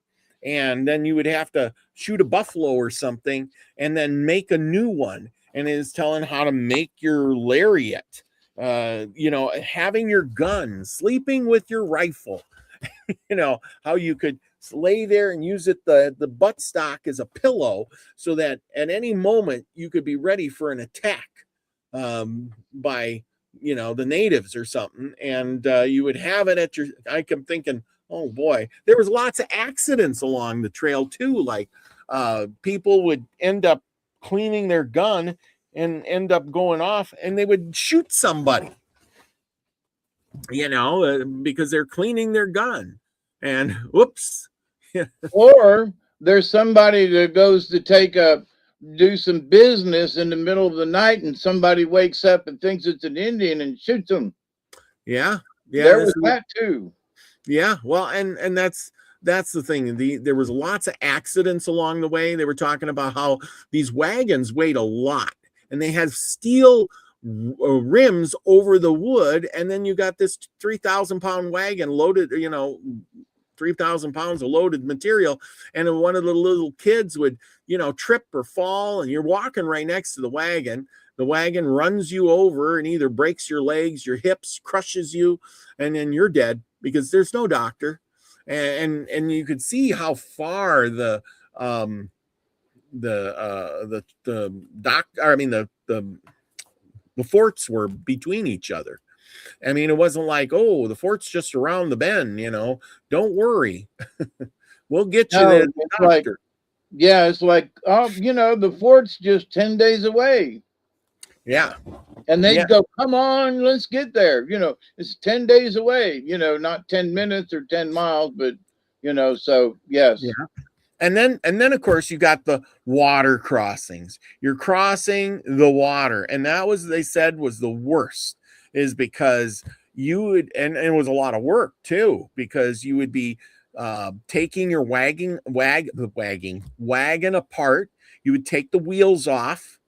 And then you would have to shoot a buffalo or something and then make a new one. And it is telling how to make your lariat, having your gun, sleeping with your rifle, how you could lay there and use it, the buttstock as a pillow, so that at any moment you could be ready for an attack by the natives or something, and you would have it at your. I kept thinking, oh boy, there was lots of accidents along the trail too. Like people would end up cleaning their gun and end up going off, and they would shoot somebody, because they're cleaning their gun, and whoops. Or there's somebody that goes to do some business in the middle of the night, and somebody wakes up and thinks it's an Indian and shoots them. Yeah. There was that too. Yeah, well, and that's the thing. There was lots of accidents along the way. They were talking about how these wagons weighed a lot, and they had steel rims over the wood, and then you got this 3,000-pound wagon loaded, 3,000 pounds of loaded material. And then one of the little kids would, trip or fall, and you're walking right next to the wagon. The wagon runs you over and either breaks your legs, your hips, crushes you, and then you're dead because there's no doctor. And you could see how far the forts were between each other. I mean, it wasn't like, oh, the fort's just around the bend, don't worry. We'll get you the doctor. It's like, oh, the fort's just 10 days away. Yeah. And they'd go, come on, let's get there. It's 10 days away, not 10 minutes or 10 miles, but, so yes. Yeah. And then of course you got the water crossings. You're crossing the water. And that was, they said, was the worst, is because you would, and it was a lot of work too, because you would be taking your wagon apart. You would take the wheels off.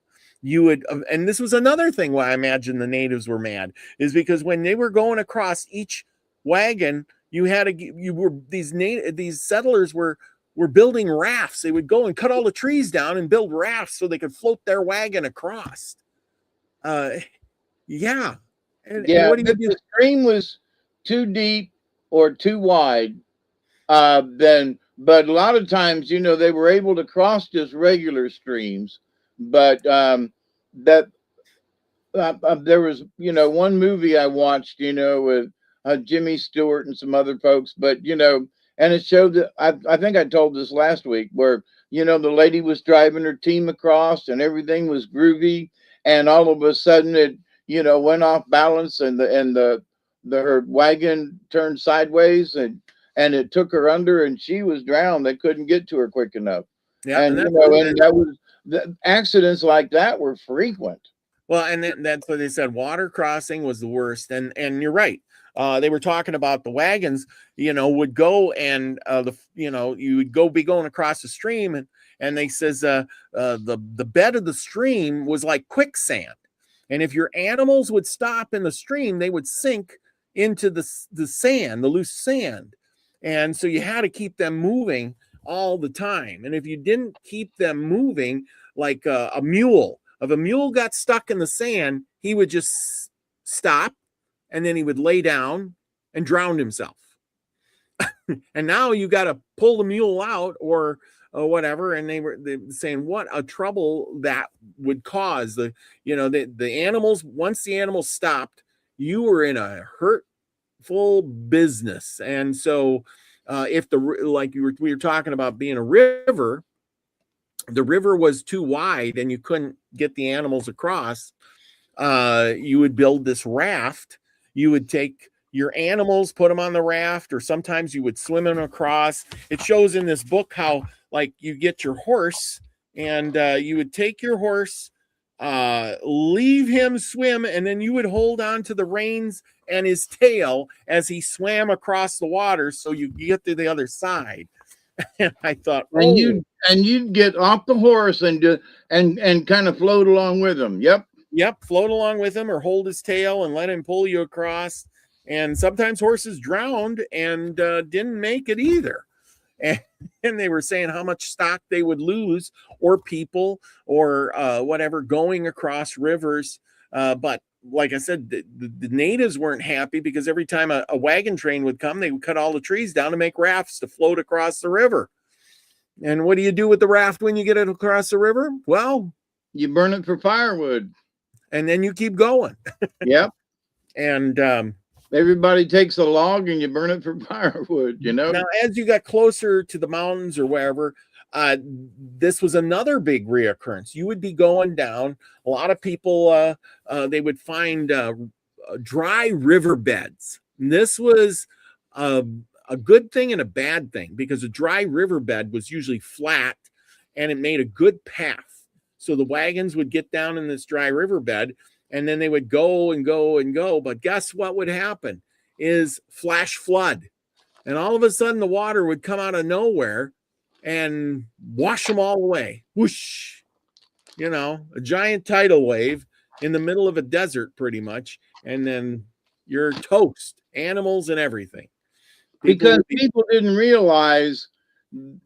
You would, and this was another thing why I imagine the natives were mad, is because when they were going across each wagon, these settlers were building rafts. They would go and cut all the trees down and build rafts so they could float their wagon across. Yeah. And what do you do? The stream was too deep or too wide, but a lot of times, they were able to cross just regular streams. But there was, one movie I watched, with Jimmy Stewart and some other folks, but, and it showed that, I think I told this last week, where, the lady was driving her team across and everything was groovy. And all of a sudden it, went off balance and her wagon turned sideways and it took her under and she was drowned. They couldn't get to her quick enough. Yeah, and that was, the accidents like that were frequent. Well, and that's what they said. Water crossing was the worst. And you're right. They were talking about the wagons, would go and you would be going across the stream, and they says the bed of the stream was like quicksand. And if your animals would stop in the stream, they would sink into the sand, the loose sand. And so you had to keep them moving all the time. And if you didn't keep them moving, like a mule, if a mule got stuck in the sand, he would just stop and then he would lay down and drown himself. And now you got to pull the mule out or whatever. And they were saying what a trouble that would cause. The animals, once the animals stopped, you were in a hurtful business. And so if we were talking about being a river, the river was too wide and you couldn't get the animals across, you would build this raft. You would take your animals, put them on the raft, or sometimes you would swim them across. It shows in this book how, like, you get your horse and you would take your horse, leave him swim, and then you would hold on to the reins and his tail as he swam across the water so you get to the other side. And I thought, and you'd get off the horse and kind of float along with him. Yep, float along with him or hold his tail and let him pull you across. And sometimes horses drowned and didn't make it either. And they were saying how much stock they would lose, or people, or whatever, going across rivers. But like I said, the natives weren't happy because every time a wagon train would come, they would cut all the trees down to make rafts to float across the river. And what do you do with the raft when you get it across the river? Well, you burn it for firewood. And then you keep going. Yep. And everybody takes a log and you burn it for firewood, Now, as you got closer to the mountains or wherever, this was another big reoccurrence. You would be going down. A lot of people, they would find dry riverbeds. And this was a good thing and a bad thing, because a dry riverbed was usually flat and it made a good path. So the wagons would get down in this dry riverbed and then they would go and go and go. But guess what would happen is flash flood. And all of a sudden the water would come out of nowhere and wash them all away. Whoosh. A giant tidal wave in the middle of a desert pretty much. And then you're toast, animals and everything. Because people didn't realize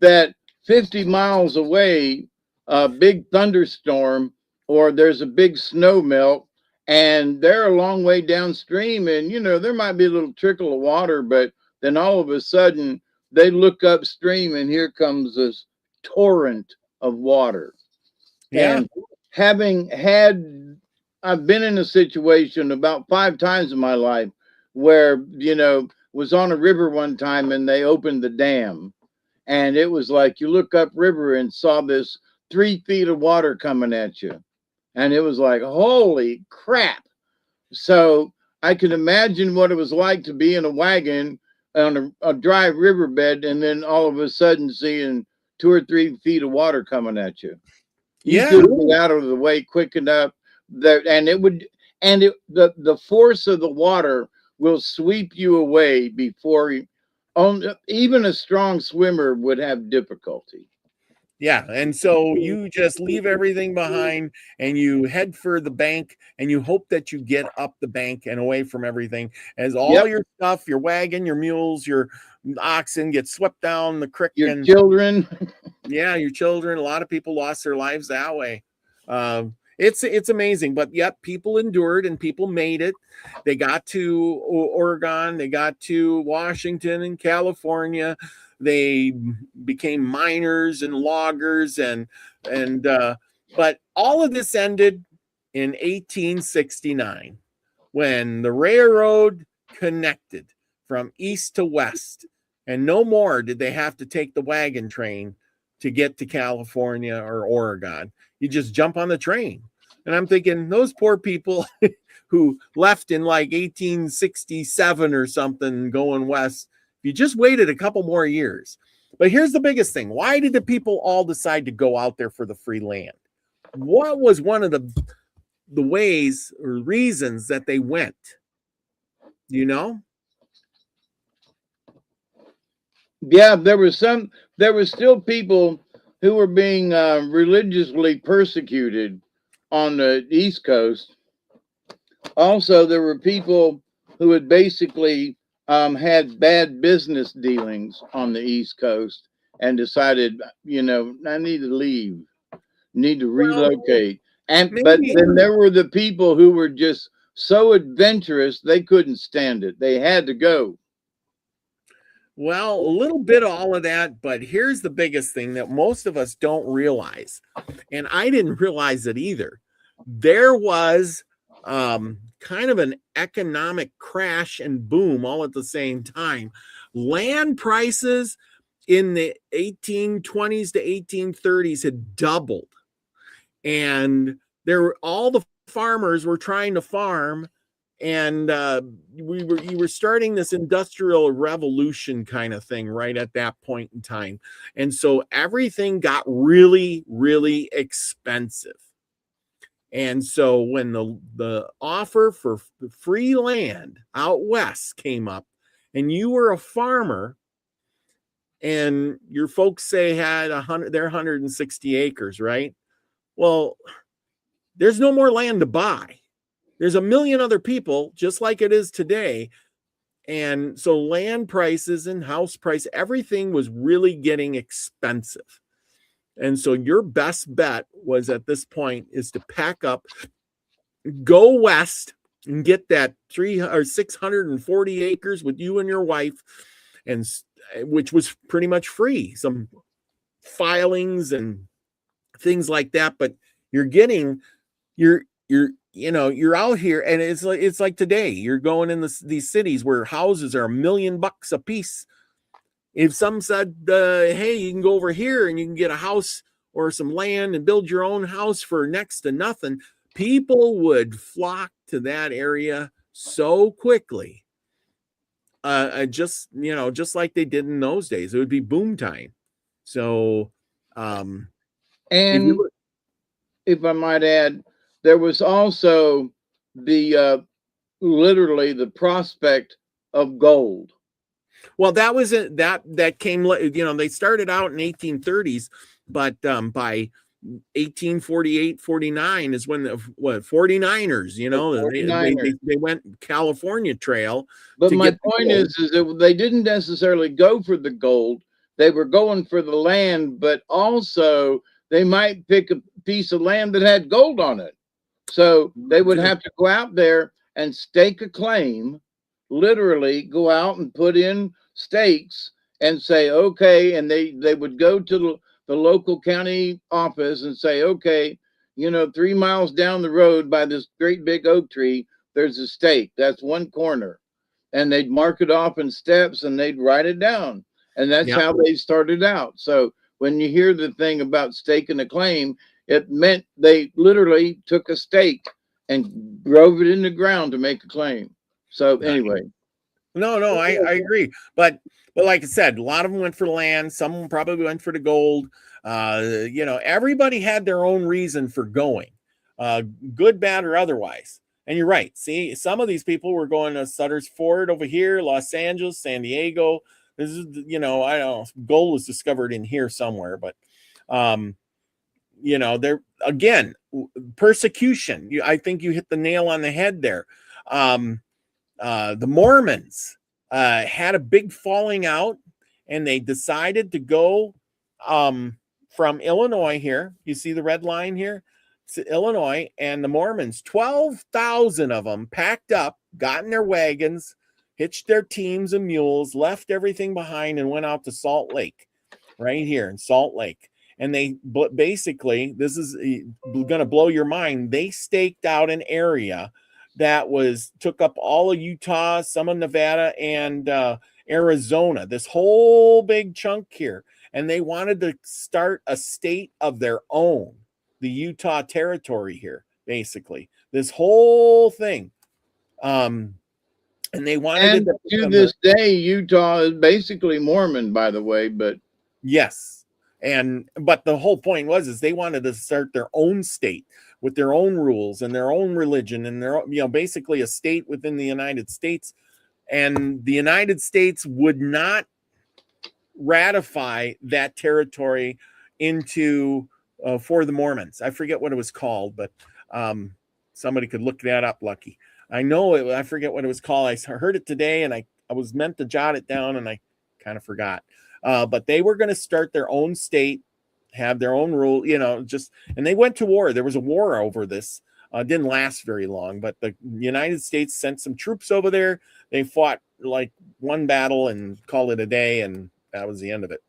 that 50 miles away, a big thunderstorm or there's a big snow melt, and they're a long way downstream, and there might be a little trickle of water, but then all of a sudden they look upstream and here comes this torrent of water. Yeah. And I've been in a situation about 5 times in my life where, was on a river one time and they opened the dam, and it was like you look up river and saw this 3 feet of water coming at you. And it was like, holy crap. So I can imagine what it was like to be in a wagon on a dry riverbed and then all of a sudden seeing 2 or 3 feet of water coming at you. You couldn't get out of the way quick enough that, and the force of the water will sweep you away before even a strong swimmer would have difficulty. Yeah. And so you just leave everything behind and you head for the bank and you hope that you get up the bank and away from everything as all your stuff, your wagon, your mules, your oxen get swept down the creek. Your children. Yeah, your children. A lot of people lost their lives that way. It's amazing, but yet people endured and people made it. They got to Oregon, they got to Washington and California. They became miners and loggers but all of this ended in 1869 when the railroad connected from east to west, and no more did they have to take the wagon train to get to California or Oregon. You just jump on the train. And I'm thinking those poor people who left in like 1867 or something going west, if you just waited a couple more years. But here's the biggest thing. Why did the people all decide to go out there for the free land? What was one of the ways or reasons that they went? Yeah, there were still people who were being religiously persecuted on the East Coast. Also, there were people who had basically had bad business dealings on the East Coast and decided, I need to leave, need to relocate. But then there were the people who were just so adventurous, they couldn't stand it. They had to go. Well, a little bit of all of that, but here's the biggest thing that most of us don't realize, and I didn't realize it either. There was kind of an economic crash and boom all at the same time. Land prices in the 1820s to 1830s had doubled, and all the farmers were trying to farm. And you were starting this industrial revolution kind of thing right at that point in time. And so everything got really, really expensive. And so when the offer for free land out west came up and you were a farmer and your folks say had 160 acres, right? Well, there's no more land to buy. There's a million other people just like it is today. And so land prices and house price, everything was really getting expensive. And so your best bet was at this point is to pack up, go west and get that 300 or 640 acres with you and your wife, and which was pretty much free, some filings and things like that. But you're out here, and it's like today you're going in these cities where houses are $1 million a piece. If some said, hey, you can go over here and you can get a house or some land and build your own house for next to nothing, people would flock to that area so quickly. Just like they did in those days, it would be boom time. So, and if I might add, there was also literally the prospect of gold. Well, that was it. That came, they started out in 1830s, but by 1848, 49 is when the 49ers, you know, The 49ers. they went California trail. But to my get the point gold. is that they didn't necessarily go for the gold. They were going for the land, but also they might pick a piece of land that had gold on it. So they would have to go out there and stake a claim, literally go out and put in stakes and say, okay, and they would go to the local county office and say, okay, 3 miles down the road by this great big oak tree, there's a stake. That's one corner. And they'd mark it off in steps and they'd write it down. And that's Yep. how they started out. So when you hear the thing about staking a claim, it meant they literally took a stake and drove it in the ground to make a claim. So anyway. No, I agree. But like I said, a lot of them went for the land. Some probably went for the gold. Everybody had their own reason for going, good, bad, or otherwise. And you're right. See, some of these people were going to Sutter's Fort over here, Los Angeles, San Diego. This is, I don't know, gold was discovered in here somewhere, but, there again, persecution. I think you hit the nail on the head there. The Mormons had a big falling out, and they decided to go from Illinois here. You see the red line here? It's Illinois, and the Mormons, 12,000 of them packed up, got in their wagons, hitched their teams and mules, left everything behind, and went out to Salt Lake, right here in Salt Lake. And they basically, this is going to blow your mind, they staked out an area that took up all of Utah, some of Nevada, and Arizona, this whole big chunk here. And they wanted to start a state of their own, the Utah territory here, basically. This whole thing. And they wanted to this day, Utah is basically Mormon, by the way, but yes. But the whole point is they wanted to start their own state with their own rules and their own religion and their, basically a state within the United States. And the United States would not ratify that territory into for the Mormons. I forget what it was called, but somebody could look that up, Lucky. I know I forget what it was called. I heard it today and I was meant to jot it down and I kind of forgot. But they were going to start their own state, have their own rule, and they went to war. There was a war over this. Didn't last very long, but the United States sent some troops over there. They fought like one battle and called it a day, and that was the end of it.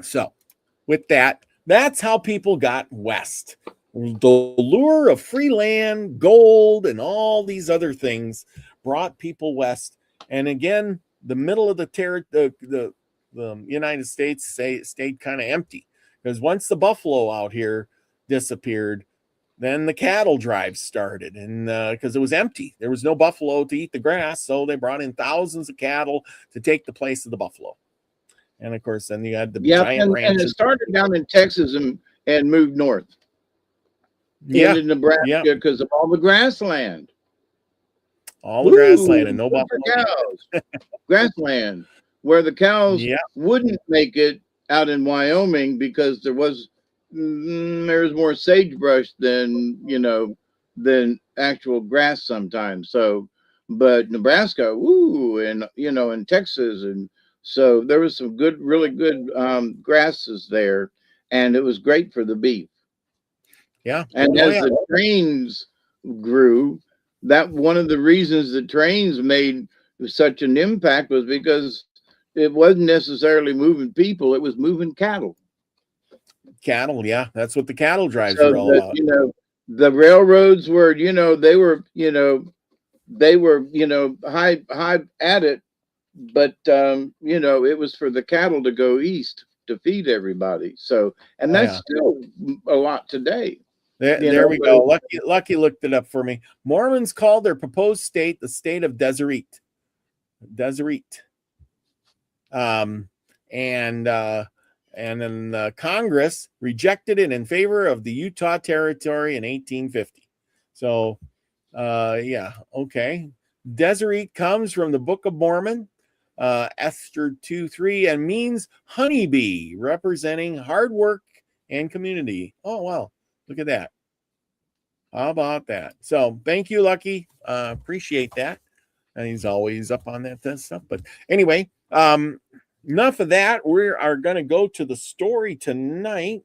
So with that, that's how people got west. The lure of free land, gold, and all these other things brought people west. And again, the middle of the United States stayed kind of empty, because once the buffalo out here disappeared, then the cattle drives started, and because it was empty, there was no buffalo to eat the grass, so they brought in thousands of cattle to take the place of the buffalo. And of course, then you had the giant ranches. And it started down in Texas and moved north into Nebraska because of all the grassland. All the grassland and no buffalo. Cows. Grassland, where the cows wouldn't make it out in Wyoming because there's more sagebrush than actual grass sometimes. So, but Nebraska, and in Texas, and so there was some really good grasses there, and it was great for the beef. Yeah, and as the trains grew, that one of the reasons the trains made such an impact was because it wasn't necessarily moving people, it was moving cattle. Yeah, that's what the cattle drives are all about. The railroads were, they were high at it, but it was for the cattle to go east to feed everybody. So, and that's still a lot today. There we go. Lucky looked it up for me. Mormons called their proposed state the state of Deseret. And then Congress rejected it in favor of the Utah Territory in 1850. So, okay. Deseret comes from the Book of Mormon, Esther 2:3, and means honeybee, representing hard work and community. Oh, wow. Look at that. How about that? So thank you, Lucky. Appreciate that. And he's always up on that stuff. But anyway, enough of that. We are going to go to the story tonight.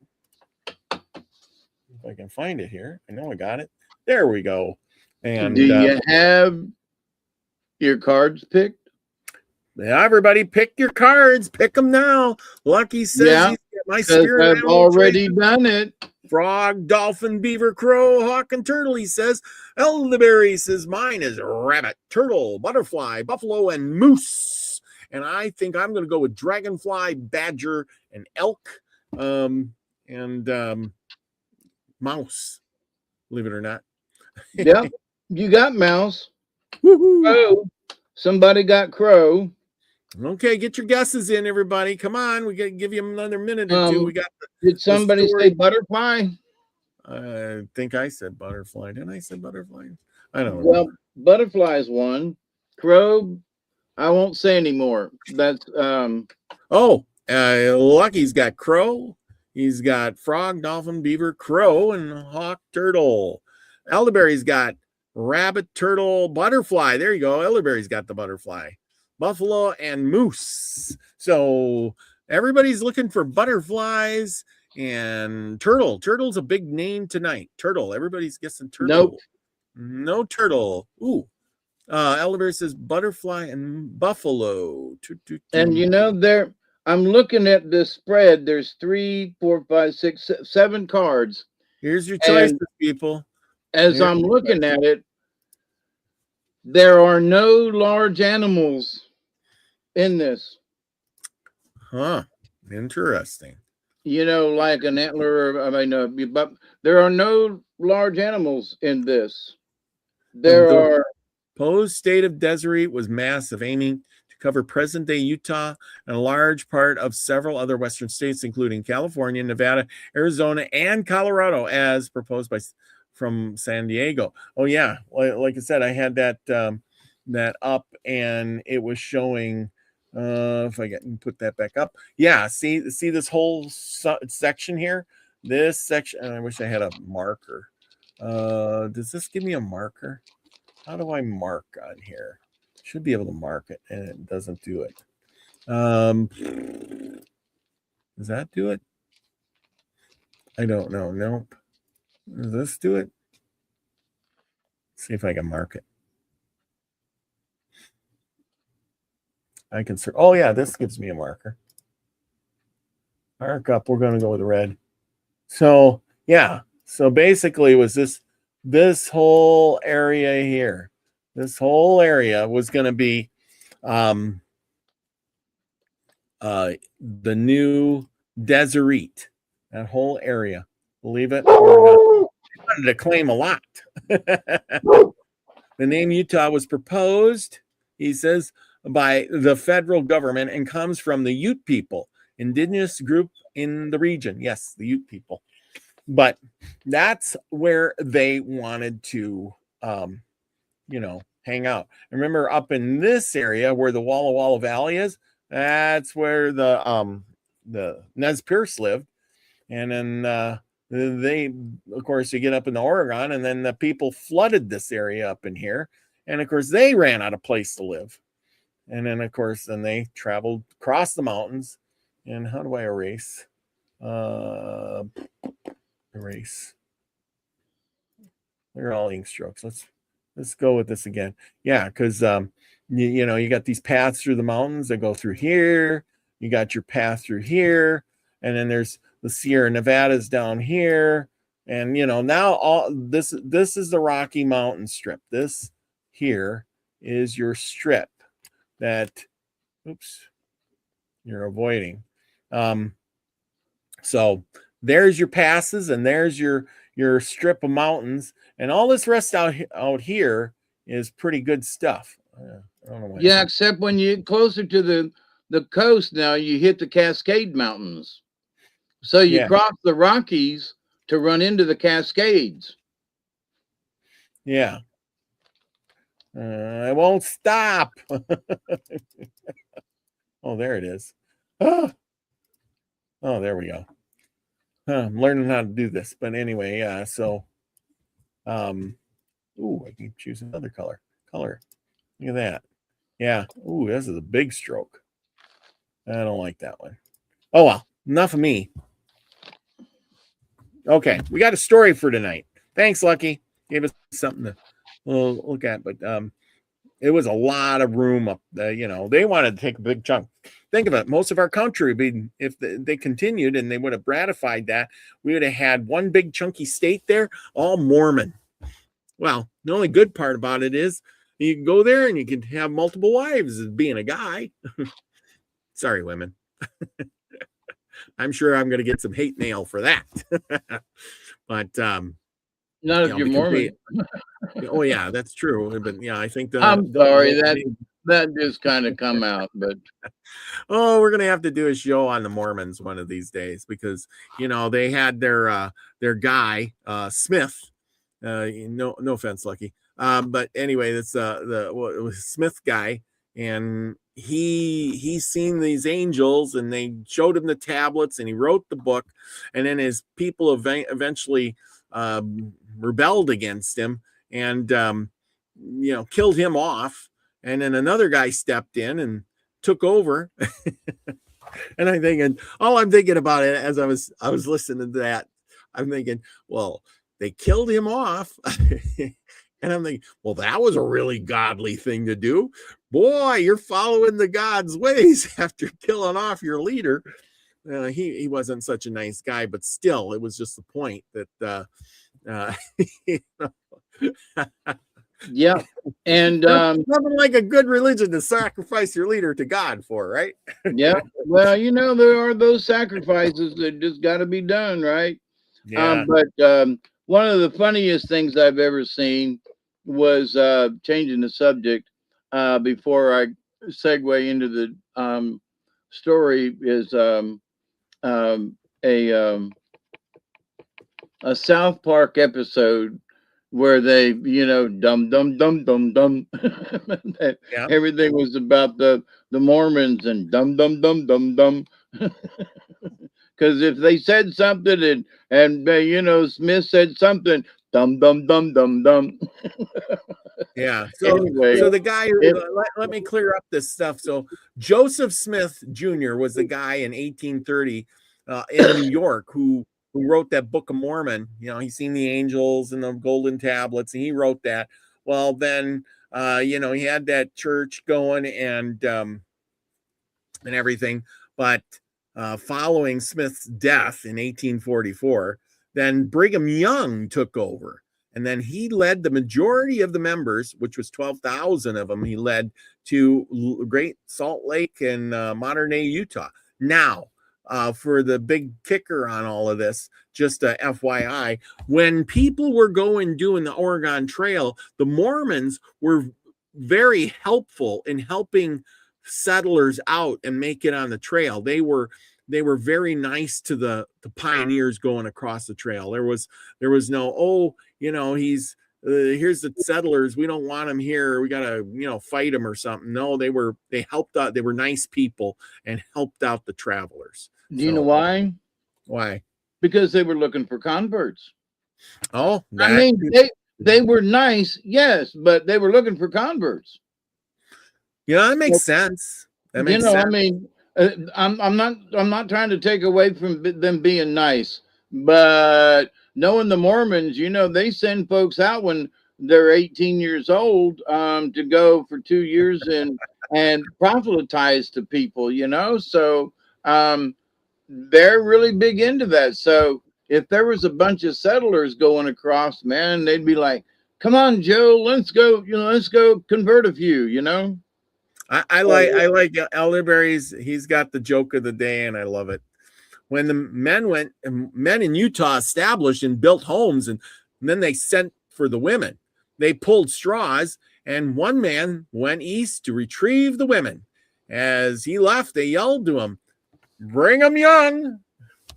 If I can find it here. I know I got it. There we go. And do you have your cards picked? Yeah, everybody, pick your cards. Pick them now. Lucky says Yeah, he's got my spirit I've animal already trait. done it. Frog, dolphin, beaver, crow, hawk, and turtle, he says. Elderberry says mine is rabbit, turtle, butterfly, buffalo, and moose. And I think I'm going to go with dragonfly, badger, and elk, and mouse, believe it or not. Yep, you got mouse. Woo-hoo. Crow. Somebody got crow. Okay, get your guesses in, everybody. Come on, we got to give you another minute or two. We got. Did somebody say butterfly? I think I said butterfly. Didn't I say butterfly? I don't know. Well, butterfly is one. Crow, I won't say anymore. That's Lucky's got crow. He's got frog, dolphin, beaver, crow, and hawk, turtle. Elderberry's got rabbit, turtle, butterfly. There you go. Elderberry's got the butterfly. Buffalo and moose. So everybody's looking for butterflies and turtle. Turtle's a big name tonight. Turtle. Everybody's guessing turtle. Nope. No turtle. Ooh. Elderberry says butterfly and buffalo. And you know, I'm looking at this spread. There's 3, 4, 5, 6, 7 cards. Here's your choices, people. As I'm looking at it, there are no large animals in this. Huh. Interesting. You know, like an antler, but there are no large animals in this. There are. Proposed state of Deseret was massive, aiming to cover present-day Utah and a large part of several other western states, including California, Nevada, Arizona, and Colorado, as proposed from San Diego. Oh yeah, like I said, I had that up, and it was showing. If I can put that back up, yeah. See this whole section here. This section, and I wish I had a marker. Does this give me a marker? How do I mark on here? Should be able to mark it, and it doesn't do it. Does that do it? I don't know. Nope. Does this do it? Let's see if I can mark it. I can search. Oh yeah, this gives me a marker. Mark up. We're going to go with red. So yeah. So basically, it was this whole area here. This whole area was going to be the new Deseret. That whole area. Believe it or not. I wanted to claim a lot. The name Utah was proposed, he says, by the federal government and comes from the Ute people, indigenous group in the region. Yes, the Ute people. But that's where they wanted to, hang out. Remember, up in this area where the Walla Walla Valley is, that's where the Nez Perce lived. And then they, of course, you get up in Oregon, and then the people flooded this area up in here. And of course, they ran out of place to live. And then, of course, then they traveled across the mountains. And how do I erase? Erase. They're all ink strokes. Let's go with this again. Yeah, because you got these paths through the mountains that go through here. You got your path through here, and then there's the Sierra Nevadas down here. And now all this is the Rocky Mountain strip. This here is your strip that you're avoiding. So there's your passes, and there's your strip of mountains, and all this rest out here is pretty good stuff. I don't know why. Yeah, except when you get closer to the coast now, you hit the Cascade Mountains. So you cross the Rockies to run into the Cascades. Yeah. I won't stop. Oh, there it is. Oh, there we go. I'm learning how to do this, but anyway, ooh, I can choose another color. Look at that. Yeah. Ooh, this is a big stroke. I don't like that one. Oh well, enough of me. Okay, we got a story for tonight. Thanks, Lucky. Gave us something to look at, but it was a lot of room up there. They wanted to take a big chunk. Think of it. Most of our country, if they continued and they would have ratified that, we would have had one big chunky state there, all Mormon. Well, the only good part about it is you can go there and you can have multiple wives as being a guy. Sorry, women. I'm sure I'm going to get some hate mail for that. But not if you're Mormon. Oh yeah, that's true. But yeah, I think I'm sorry that just kind of come out, but oh, we're gonna have to do a show on the Mormons one of these days because they had their guy Smith. No offense, Lucky. But anyway, that's the Smith guy, and he's seen these angels, and they showed him the tablets, and he wrote the book, and then his people eventually rebelled against him and killed him off, and then another guy stepped in and took over. And all I'm thinking about it as I was listening to that, I'm thinking, well, they killed him off. And I'm thinking, well, that was a really godly thing to do. Boy, you're following the God's ways after killing off your leader. He wasn't such a nice guy, but still, it was just the point that yeah. And nothing like a good religion to sacrifice your leader to God for, right? Yeah. Well, there are those sacrifices that just got to be done, right? Yeah. But one of the funniest things I've ever seen was changing the subject before I segue into the story is a South Park episode where they, dum dum dum dum dum. Yeah. Everything was about the Mormons and dum dum dum dum dum. Because if they said something and Smith said something, dum dum dum dum dum. Yeah. So anyway, so the guy, let me clear up this stuff. So Joseph Smith Jr. was the guy in 1830 in New York who wrote that Book of Mormon. He's seen the angels and the golden tablets, and he wrote that. Well, then he had that church going and everything, but following Smith's death in 1844, then Brigham Young took over. And then he led the majority of the members, which was 12,000 of them, he led to Great Salt Lake and modern day Utah. Now, for the big kicker on all of this, just a FYI, when people were doing the Oregon Trail, the Mormons were very helpful in helping settlers out and make it on the trail. They were very nice to the pioneers going across the trail. There was no, he's here's the settlers, we don't want them here, we gotta fight them or something. No, they helped out. They were nice people and helped out the travelers. Do you know why? Why? Because they were looking for converts. Oh, I mean, they were nice, yes, but they were looking for converts. That makes sense. That makes sense. I mean, I'm not trying to take away from them being nice, but knowing the Mormons, they send folks out when they're 18 years old to go for 2 years and proselytize to people, so they're really big into that. So if there was a bunch of settlers going across, man, they'd be like, come on, Joe, let's go convert a few, I like Elderberry's. He's got the joke of the day, and I love it. When the men in Utah established and built homes, and then they sent for the women. They pulled straws, and one man went east to retrieve the women. As he left, they yelled to him, "Bring them young."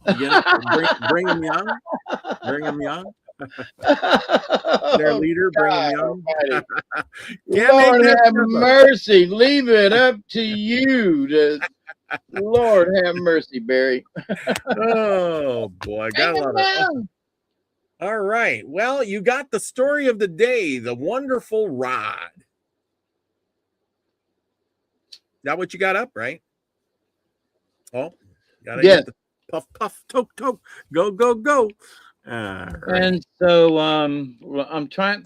Bring them young. Bring them young. Their leader, bring them young. Lord have mercy. Leave it up to you to Lord have mercy, Barry. Oh boy, got a Hang lot of. down. All right. Well, you got the story of the day, the wonderful rod. Is that what you got up, right? Oh, gotta Yes. get the puff, puff, toke, toke, go, go, go. All right. And so I'm trying.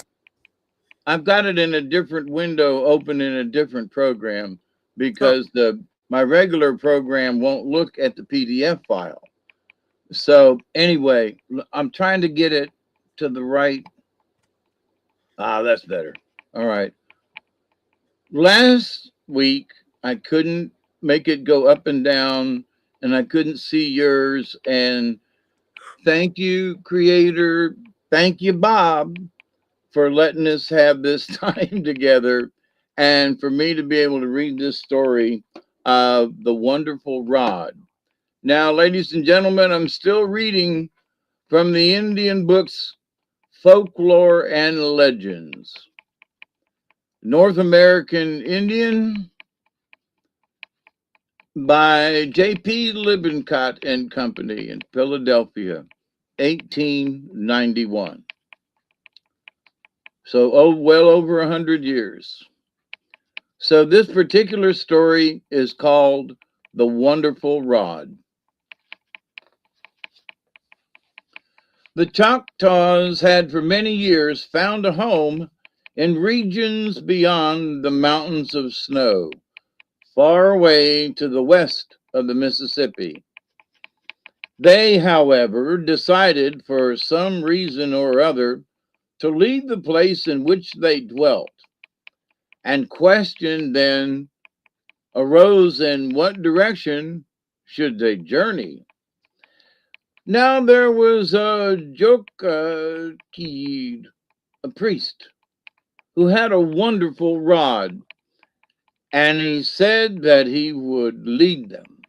I've got it in a different window, open in a different program, because my regular program won't look at the PDF file. So anyway, I'm trying to get it to the right. That's better. All right. Last week I couldn't make it go up and down, and I couldn't see yours. And thank you, creator. Thank you, Bob, for letting us have this time together and for me to be able to read this story of the wonderful rod. Now, ladies and gentlemen, I'm still reading from the Indian books, Folklore and Legends. North American Indian by J.P. Lippincott and Company in Philadelphia, 1891. So, well over 100 years. So this particular story is called The Wonderful Rod. The Choctaws had for many years found a home in regions beyond the mountains of snow, far away to the west of the Mississippi. They, however, decided for some reason or other to leave the place in which they dwelt, and question then arose in what direction should they journey. Now there was a Jokakid, a priest, who had a wonderful rod, and he said that he would lead them.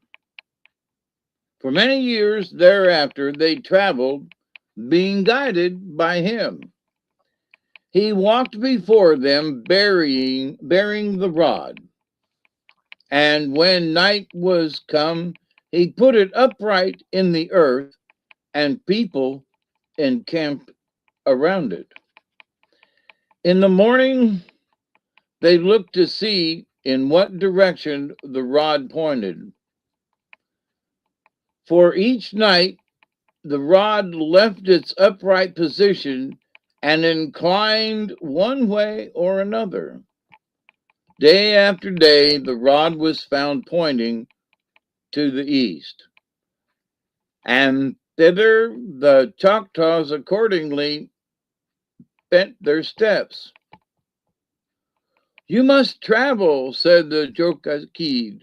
For many years thereafter they traveled, being guided by him. He walked before them bearing the rod, and when night was come, he put it upright in the earth, and people encamped around it. In the morning, they looked to see in what direction the rod pointed. For each night, the rod left its upright position and inclined one way or another. Day after day, the rod was found pointing to the east, and thither the Choctaws accordingly bent their steps. You must travel, said the Jokakid,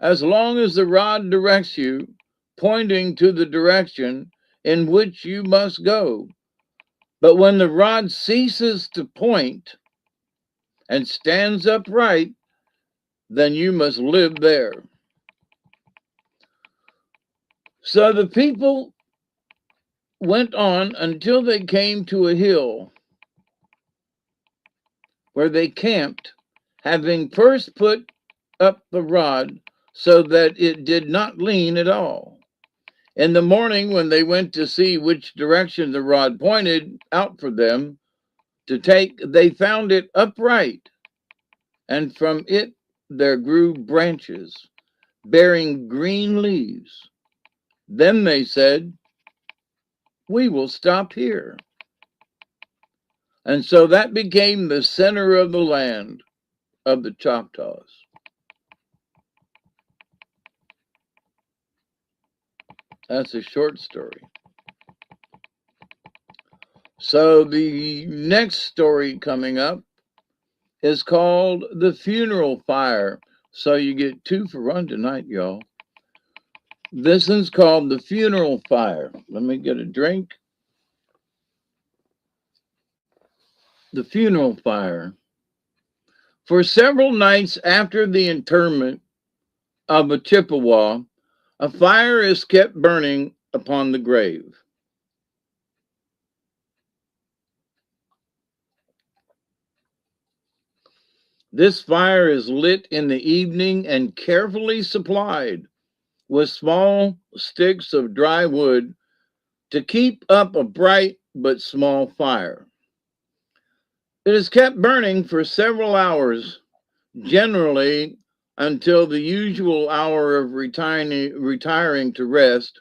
as long as the rod directs you, pointing to the direction in which you must go. But when the rod ceases to point and stands upright, then you must live there. So the people went on until they came to a hill where they camped, having first put up the rod so that it did not lean at all. In the morning, when they went to see which direction the rod pointed out for them to take, they found it upright, and from it there grew branches bearing green leaves. Then they said, we will stop here. And so that became the center of the land of the Choctaws. That's a short story. So the next story coming up is called The Funeral Fire. So you get 2 for 1 tonight, y'all. This is called The Funeral Fire. Let me get a drink. The Funeral Fire. For several nights after the interment of a Chippewa, a fire is kept burning upon the grave. This fire is lit in the evening and carefully supplied with small sticks of dry wood to keep up a bright but small fire. It is kept burning for several hours, generally until the usual hour of retiring to rest,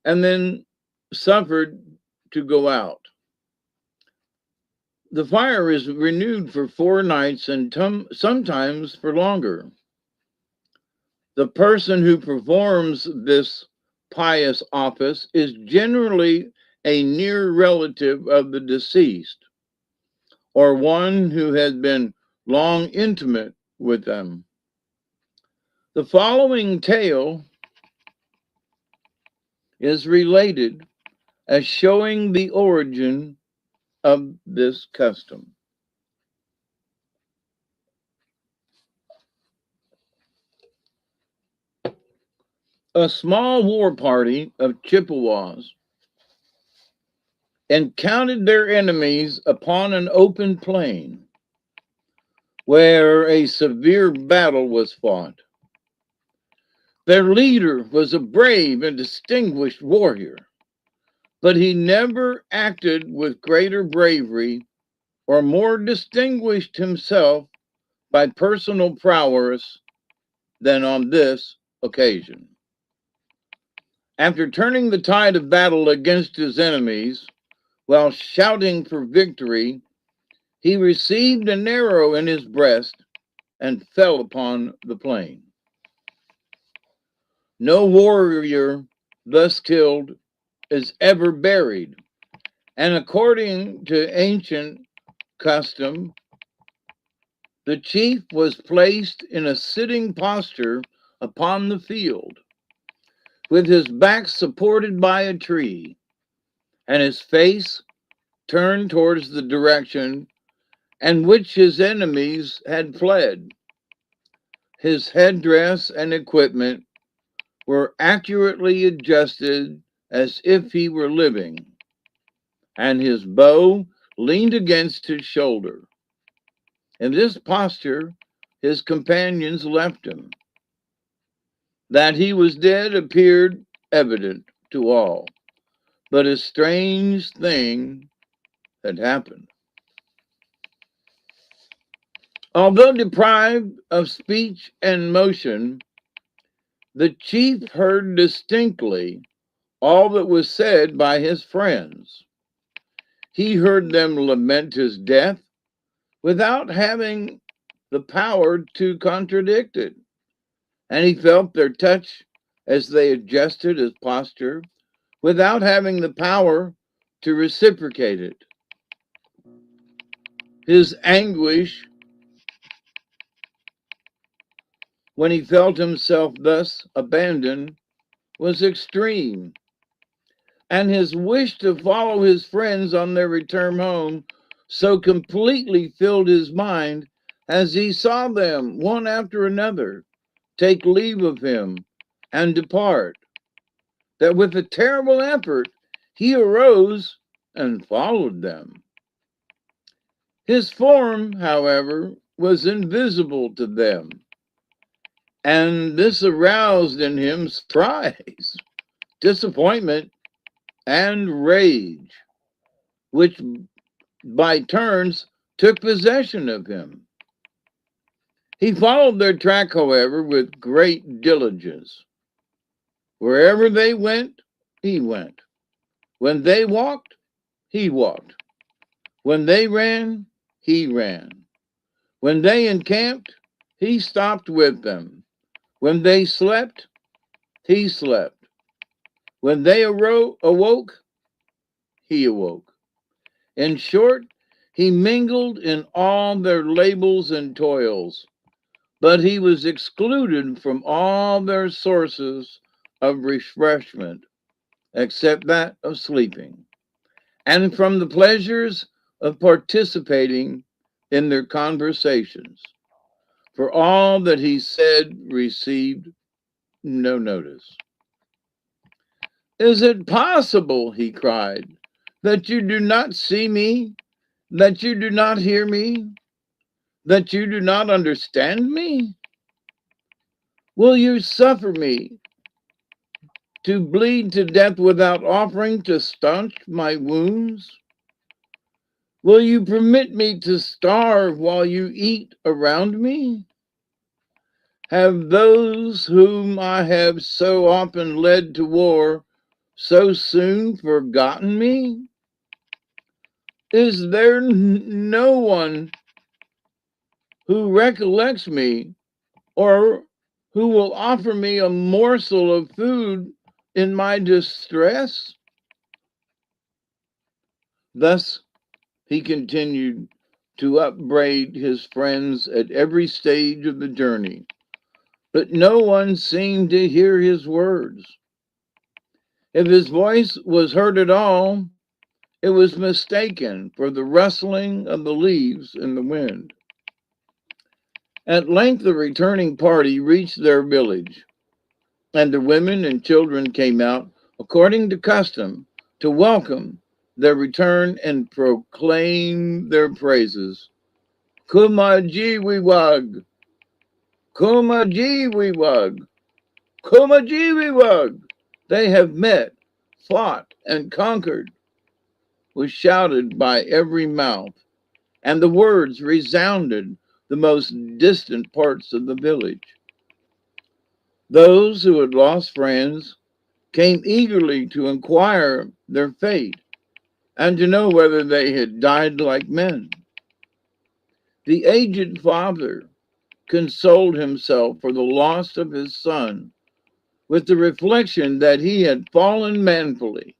and then suffered to go out. The fire is renewed for 4 nights and sometimes for longer. The person who performs this pious office is generally a near relative of the deceased or one who has been long intimate with them. The following tale is related as showing the origin of this custom. A small war party of Chippewas encountered their enemies upon an open plain where a severe battle was fought. Their leader was a brave and distinguished warrior, but he never acted with greater bravery or more distinguished himself by personal prowess than on this occasion. After turning the tide of battle against his enemies while shouting for victory, he received an arrow in his breast and fell upon the plain. No warrior thus killed is ever buried, and according to ancient custom, the chief was placed in a sitting posture upon the field, with his back supported by a tree, and his face turned towards the direction in which his enemies had fled. His headdress and equipment were accurately adjusted as if he were living, and his bow leaned against his shoulder. In this posture, his companions left him. That he was dead appeared evident to all, but a strange thing had happened. Although deprived of speech and motion, the chief heard distinctly all that was said by his friends. He heard them lament his death without having the power to contradict it, and he felt their touch as they adjusted his posture without having the power to reciprocate it. His anguish when he felt himself thus abandoned was extreme, and his wish to follow his friends on their return home so completely filled his mind as he saw them, one after another, take leave of him and depart, that with a terrible effort he arose and followed them. His form, however, was invisible to them, and this aroused in him surprise, disappointment, and rage, which by turns took possession of him. He followed their track, however, with great diligence. Wherever they went, he went. When they walked, he walked. When they ran, he ran. When they encamped, he stopped with them. When they slept, he slept. When they awoke, he awoke. In short, he mingled in all their labors and toils, but he was excluded from all their sources of refreshment, except that of sleeping, and from the pleasures of participating in their conversations. For all that he said received no notice. Is it possible, he cried, that you do not see me, that you do not hear me, that you do not understand me? Will you suffer me to bleed to death without offering to staunch my wounds? Will you permit me to starve while you eat around me? Have those whom I have so often led to war so soon forgotten me? Is there no one who recollects me or who will offer me a morsel of food in my distress? Thus he continued to upbraid his friends at every stage of the journey, but no one seemed to hear his words. If his voice was heard at all, it was mistaken for the rustling of the leaves in the wind. At length the returning party reached their village, and the women and children came out, according to custom, to welcome their return and proclaim their praises. Kumajiwiwag, Kumajiwiwag, Kumajiwiwag. They have met, fought, and conquered, was shouted by every mouth, and the words resounded the most distant parts of the village. Those who had lost friends came eagerly to inquire their fate and to know whether they had died like men. The aged father consoled himself for the loss of his son with the reflection that he had fallen manfully,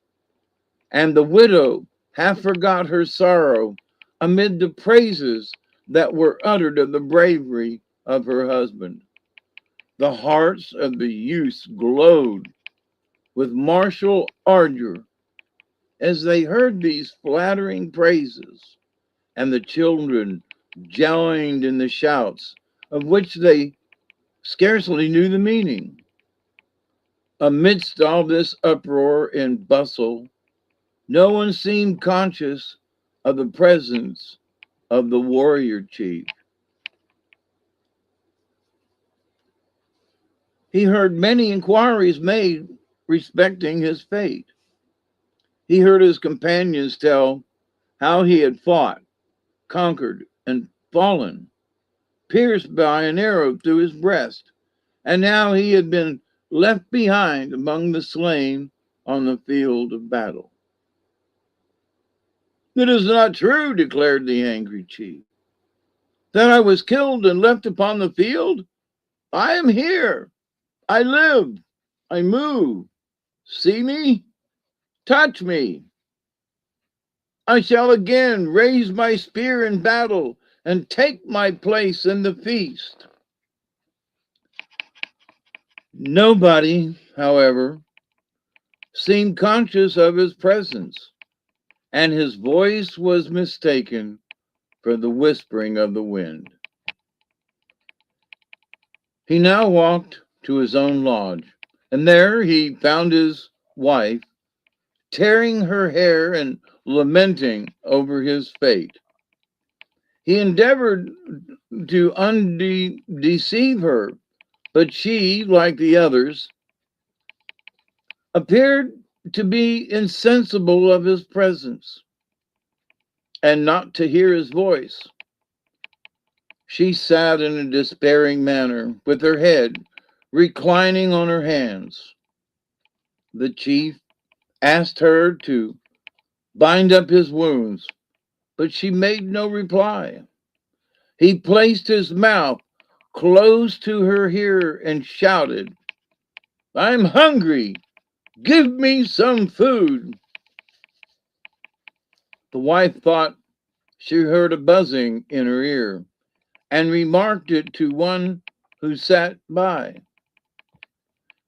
and the widow half forgot her sorrow amid the praises that were uttered of the bravery of her husband. The hearts of the youths glowed with martial ardor as they heard these flattering praises, and the children joined in the shouts of which they scarcely knew the meaning. Amidst all this uproar and bustle, no one seemed conscious of the presence of the warrior chief. He heard many inquiries made respecting his fate. He heard his companions tell how he had fought, conquered, and fallen, pierced by an arrow through his breast, and now he had been left behind among the slain on the field of battle. "It is not true," declared the angry chief, "that I was killed and left upon the field. I am here. I live. I move. See me? Touch me. I shall again raise my spear in battle and take my place in the feast." Nobody, however, seemed conscious of his presence, and his voice was mistaken for the whispering of the wind. He now walked to his own lodge, and there he found his wife tearing her hair and lamenting over his fate. He endeavored to undeceive her, but she, like the others, appeared to be insensible of his presence and not to hear his voice. She sat in a despairing manner, with her head reclining on her hands. The chief asked her to bind up his wounds, but she made no reply. He placed his mouth close to her ear and shouted, "I'm hungry. Give me some food." The wife thought she heard a buzzing in her ear and remarked it to one who sat by.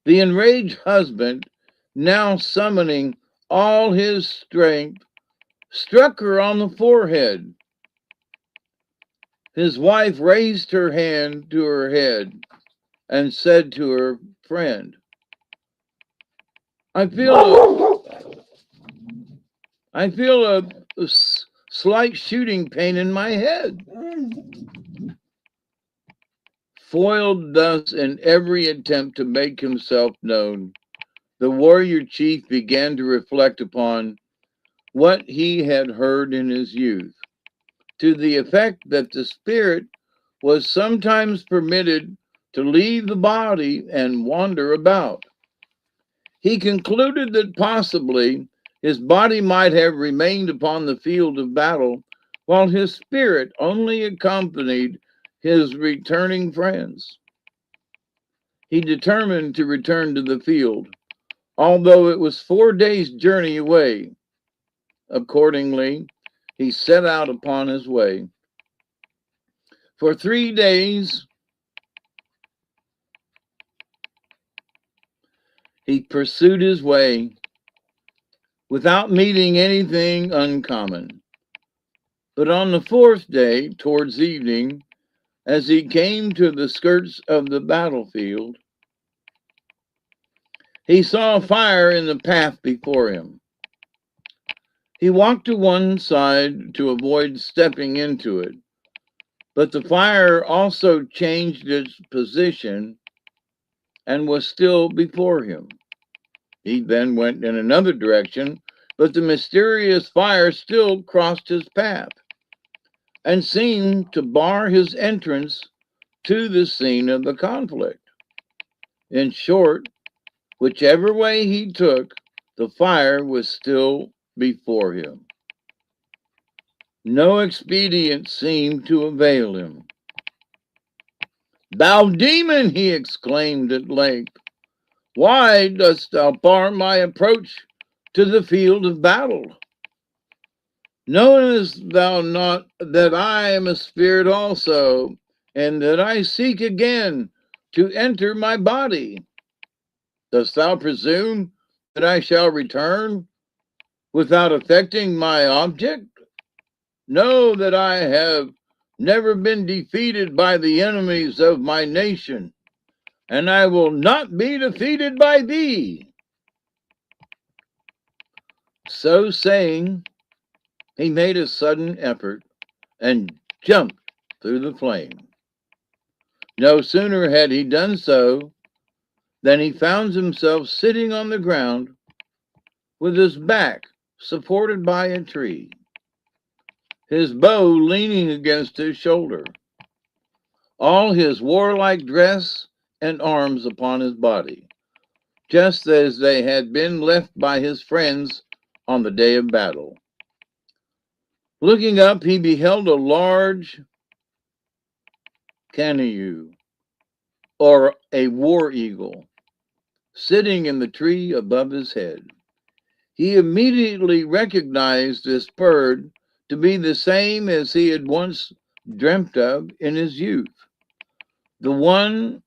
The enraged husband, now summoning all his strength, struck her on the forehead. His wife raised her hand to her head and said to her friend, I feel a slight shooting pain in my head." Foiled thus in every attempt to make himself known, the warrior chief began to reflect upon what he had heard in his youth, to the effect that the spirit was sometimes permitted to leave the body and wander about. He concluded that possibly his body might have remained upon the field of battle, while his spirit only accompanied his returning friends. He determined to return to the field, although it was 4 days' journey away. Accordingly, he set out upon his way. For 3 days, he pursued his way without meeting anything uncommon. But on the 4th day, towards evening, as he came to the skirts of the battlefield, he saw a fire in the path before him. He walked to one side to avoid stepping into it, but the fire also changed its position and was still before him. He then went in another direction, but the mysterious fire still crossed his path and seemed to bar his entrance to the scene of the conflict. In short, whichever way he took, the fire was still before him. No expedient seemed to avail him. "Thou demon!" he exclaimed at length, "why dost thou bar my approach to the field of battle? Knowest thou not that I am a spirit also, and that I seek again to enter my body? Dost thou presume that I shall return without effecting my object? Know that I have never been defeated by the enemies of my nation, and I will not be defeated by thee." So saying, he made a sudden effort and jumped through the flame. No sooner had he done so than he found himself sitting on the ground with his back supported by a tree, his bow leaning against his shoulder, all his warlike dress and arms upon his body, just as they had been left by his friends on the day of battle. Looking up, he beheld a large canaille, or a war eagle, sitting in the tree above his head. He immediately recognized this bird to be the same as he had once dreamt of in his youth, the one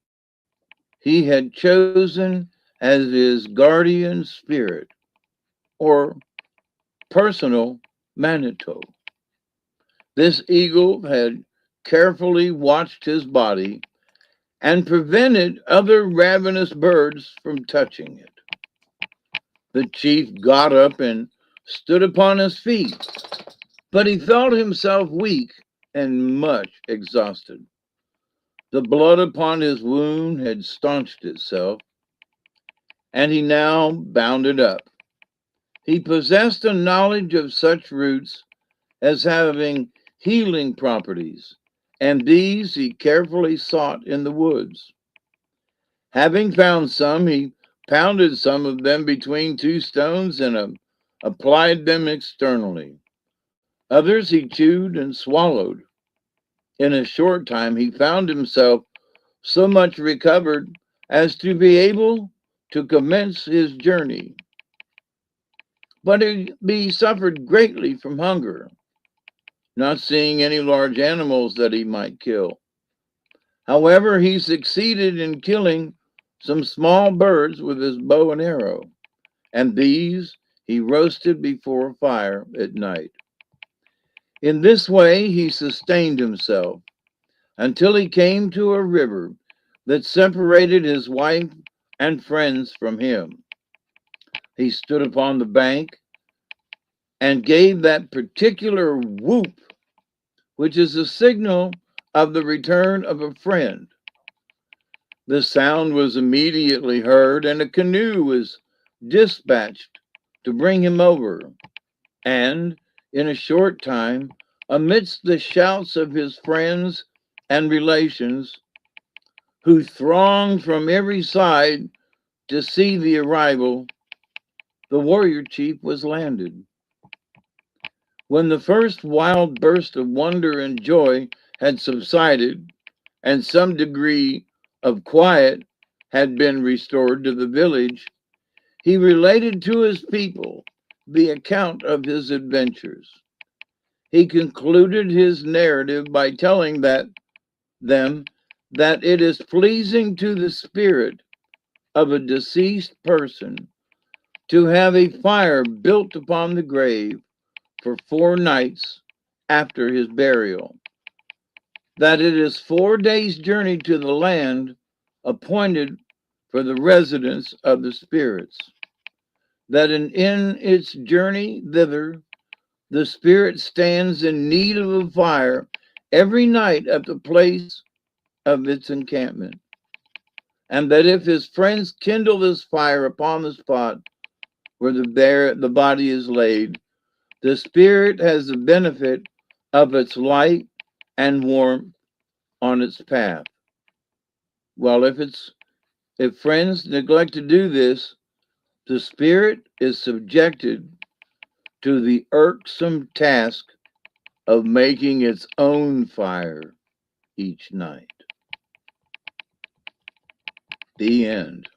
he had chosen as his guardian spirit, or personal manito. This eagle had carefully watched his body and prevented other ravenous birds from touching it. The chief got up and stood upon his feet, but he felt himself weak and much exhausted. The blood upon his wound had staunched itself, and he now bound it up. He possessed a knowledge of such roots as having healing properties, and these he carefully sought in the woods. Having found some, he pounded some of them between two stones and applied them externally. Others he chewed and swallowed. In a short time, he found himself so much recovered as to be able to commence his journey. But he suffered greatly from hunger, not seeing any large animals that he might kill. However, he succeeded in killing some small birds with his bow and arrow, and these he roasted before a fire at night. In this way he sustained himself until he came to a river that separated his wife and friends from him. He stood upon the bank and gave that particular whoop, which is a signal of the return of a friend. The sound was immediately heard, and a canoe was dispatched to bring him over, and in a short time, amidst the shouts of his friends and relations who thronged from every side to see the arrival, the warrior chief was landed. When the first wild burst of wonder and joy had subsided, and some degree of quiet had been restored to the village, he related to his people the account of his adventures. He concluded his narrative by telling them that it is pleasing to the spirit of a deceased person to have a fire built upon the grave for 4 nights after his burial, that it is 4 days' journey to the land appointed for the residence of the spirits, that in its journey thither the spirit stands in need of a fire every night at the place of its encampment, and that if his friends kindle this fire upon the spot where the body is laid, the spirit has the benefit of its light and warmth on its path. Well, if friends neglect to do this, the spirit is subjected to the irksome task of making its own fire each night. The end.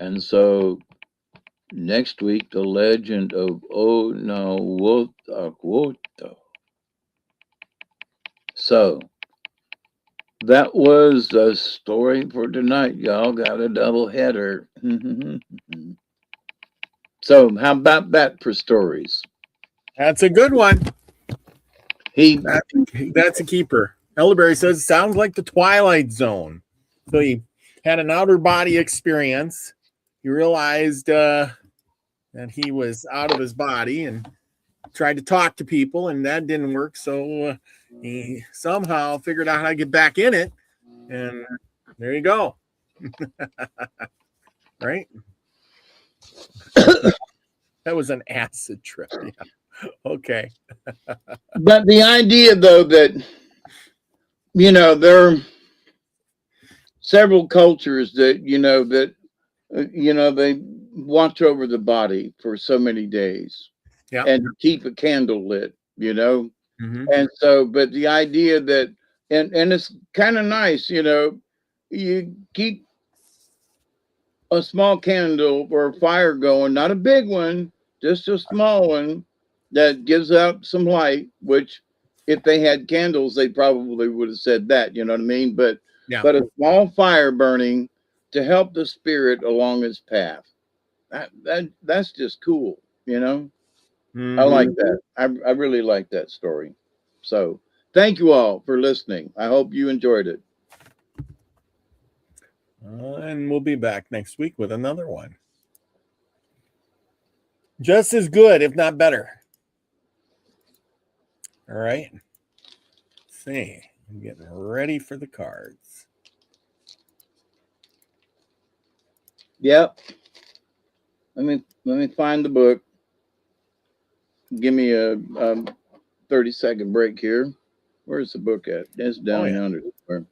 And so next week, the legend of Onawotawoto. So that was the story for tonight. Y'all got a double header. So how about that for stories? That's a good one. He That's a keeper. Elderberry says, sounds like the Twilight Zone. So he had an outer body experience. He realized that he was out of his body and tried to talk to people, and that didn't work. So he somehow figured out how to get back in it. And there you go. Right? That was an acid trip. Yeah. Okay. But the idea, though, that, there are several cultures that, they watch over the body for so many days, Yeah. and keep a candle lit, Mm-hmm. And so, but the idea that, and it's kind of nice, you keep a small candle or a fire going, not a big one, just a small one that gives out some light, which if they had candles, they probably would have said that, you know what I mean? But Yeah. but a small fire burning to help the spirit along its path. That's just cool, Mm-hmm. I like that. I really like that story. So thank you all for listening. I hope you enjoyed it. And we'll be back next week with another one. Just as good, if not better. All right. Let's see. I'm getting ready for the cards. Yep. Let me find the book. Give me a 30-second break here. Where's the book at? It's down yonder somewhere.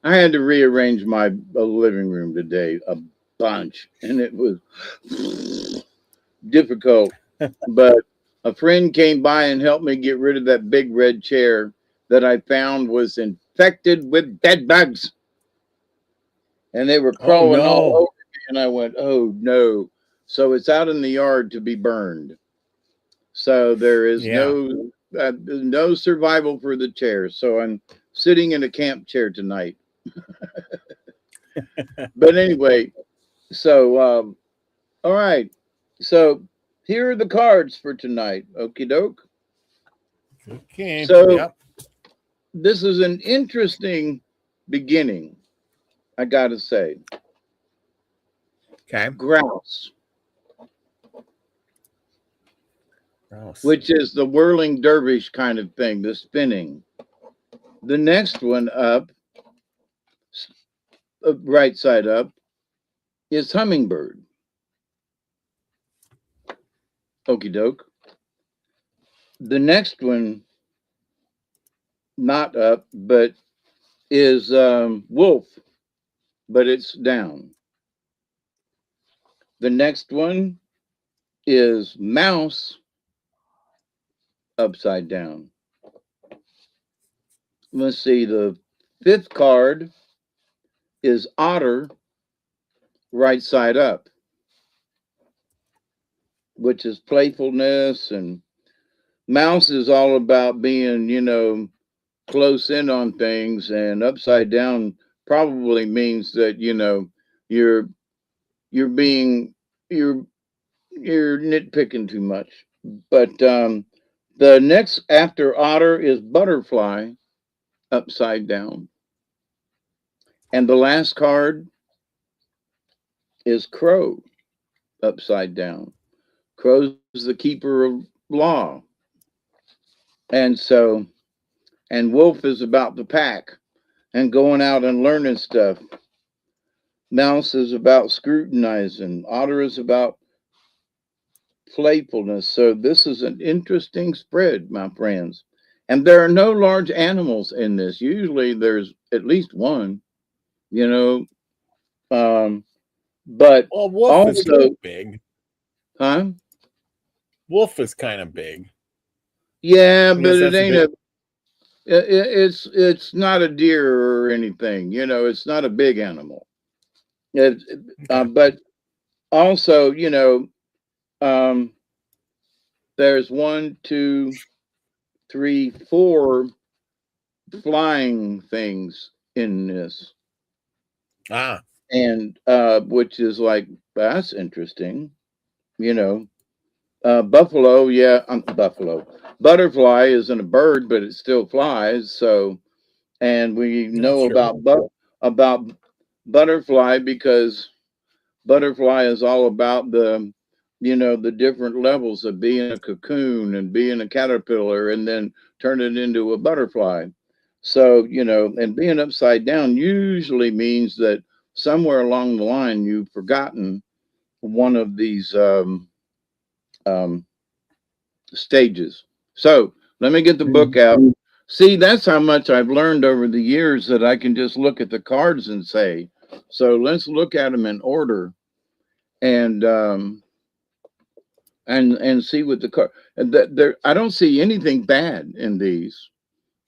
I had to rearrange my living room today a bunch, and it was difficult. But a friend came by and helped me get rid of that big red chair that I found was infected with bed bugs. And they were crawling all over me, and I went, oh no. So it's out in the yard to be burned. So there is no survival for the chair. So I'm sitting in a camp chair tonight. But anyway, so all right. So here are the cards for tonight. Okie doke. Okay. So this is an interesting beginning, I gotta say. Okay. Grouse. Which is the whirling dervish kind of thing, the spinning. The next one up, right side up, is hummingbird. Okie doke. The next one, not up, but is wolf, but it's down. The next one is mouse, upside down. Let's see, the fifth card is otter, right side up, which is playfulness. And mouse is all about being, close in on things. And upside down probably means that, you're you're being you're you're nitpicking too much. But the next after otter is butterfly, upside down. And the last card is crow, upside down. Crow's the keeper of law. And so, and wolf is about the pack and going out and learning stuff. Mouse is about scrutinizing. Otter is about playfulness. So this is an interesting spread, my friends. And there are no large animals in this. Usually there's at least one, you know. But Well, wolf is also, big. huh? Wolf is kind of big. Yeah, I but guess it that's ain't big. it's not a deer or anything. It's not a big animal. It, Okay. but also, um, there's one, two, three, four flying things in this, Ah, and which is like that's interesting. You know, buffalo, yeah, buffalo. Butterfly isn't a bird, but it still flies. So, and we that's know true. about butterfly because butterfly is all about the different levels of being a cocoon and being a caterpillar and then turn it into a butterfly. So, and being upside down usually means that somewhere along the line you've forgotten one of these um, stages. So let me get the book out. See, that's how much I've learned over the years that I can just look at the cards and say, so let's look at them in order and and see what the card. That there, I don't see anything bad in these.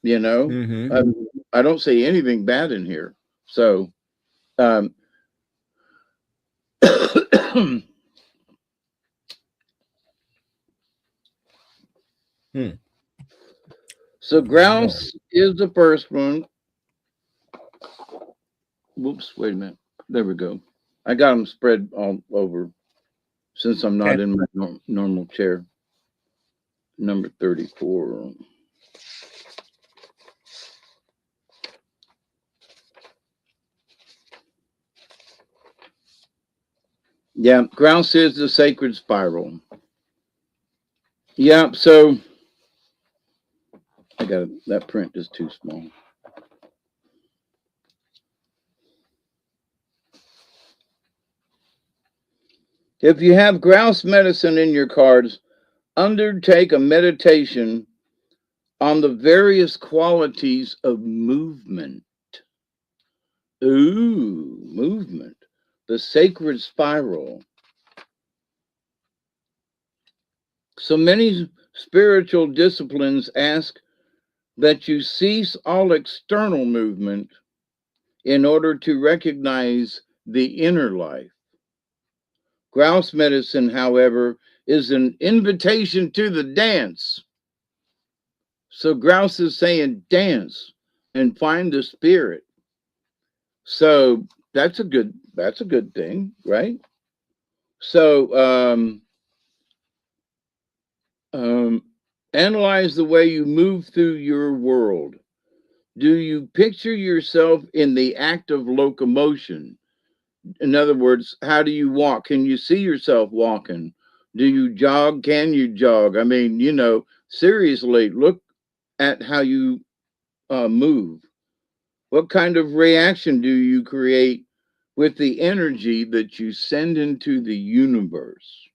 You know, Mm-hmm. I, I don't see anything bad in here. So, um, Hmm. so There you go. grouse is the first one. Whoops, wait a minute. There we go. I got them spread all over since I'm not Okay. in my normal chair. Number 34. Yeah, grouse is the sacred spiral. Yeah, so I got that print is too small. If you have grouse medicine in your cards, undertake a meditation on the various qualities of movement. Ooh, movement. The sacred spiral. So many spiritual disciplines ask that you cease all external movement in order to recognize the inner life. Grouse medicine, however, is an invitation to the dance. So Grouse is saying dance and find the spirit. So that's a good thing, right? So um, analyze the way you move through your world. Do you picture yourself in the act of locomotion? In other words, how do you walk? Can you see yourself walking? Do you jog? Can you jog? I mean, seriously, look at how you move. What kind of reaction do you create with the energy that you send into the universe.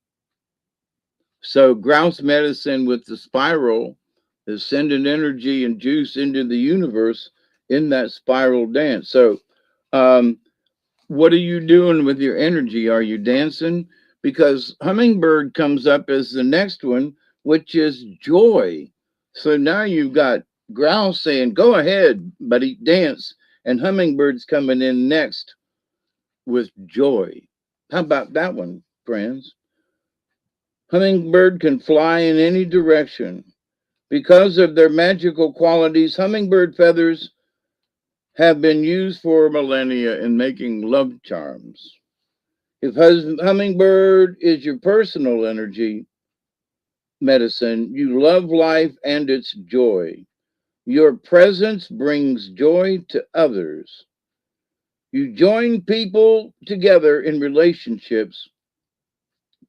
So, grouse medicine with the spiral is sending energy and juice into the universe in that spiral dance. So, um, what are you doing with your energy? Are you dancing? Because hummingbird comes up as the next one, which is joy. So now you've got grouse saying, go ahead, buddy, dance. And hummingbird's coming in next with joy. How about that one, friends? Hummingbird can fly in any direction. Because of their magical qualities, hummingbird feathers have been used for millennia in making love charms. If hummingbird is your personal energy medicine, you love life and its joy. Your presence brings joy to others. You join people together in relationships,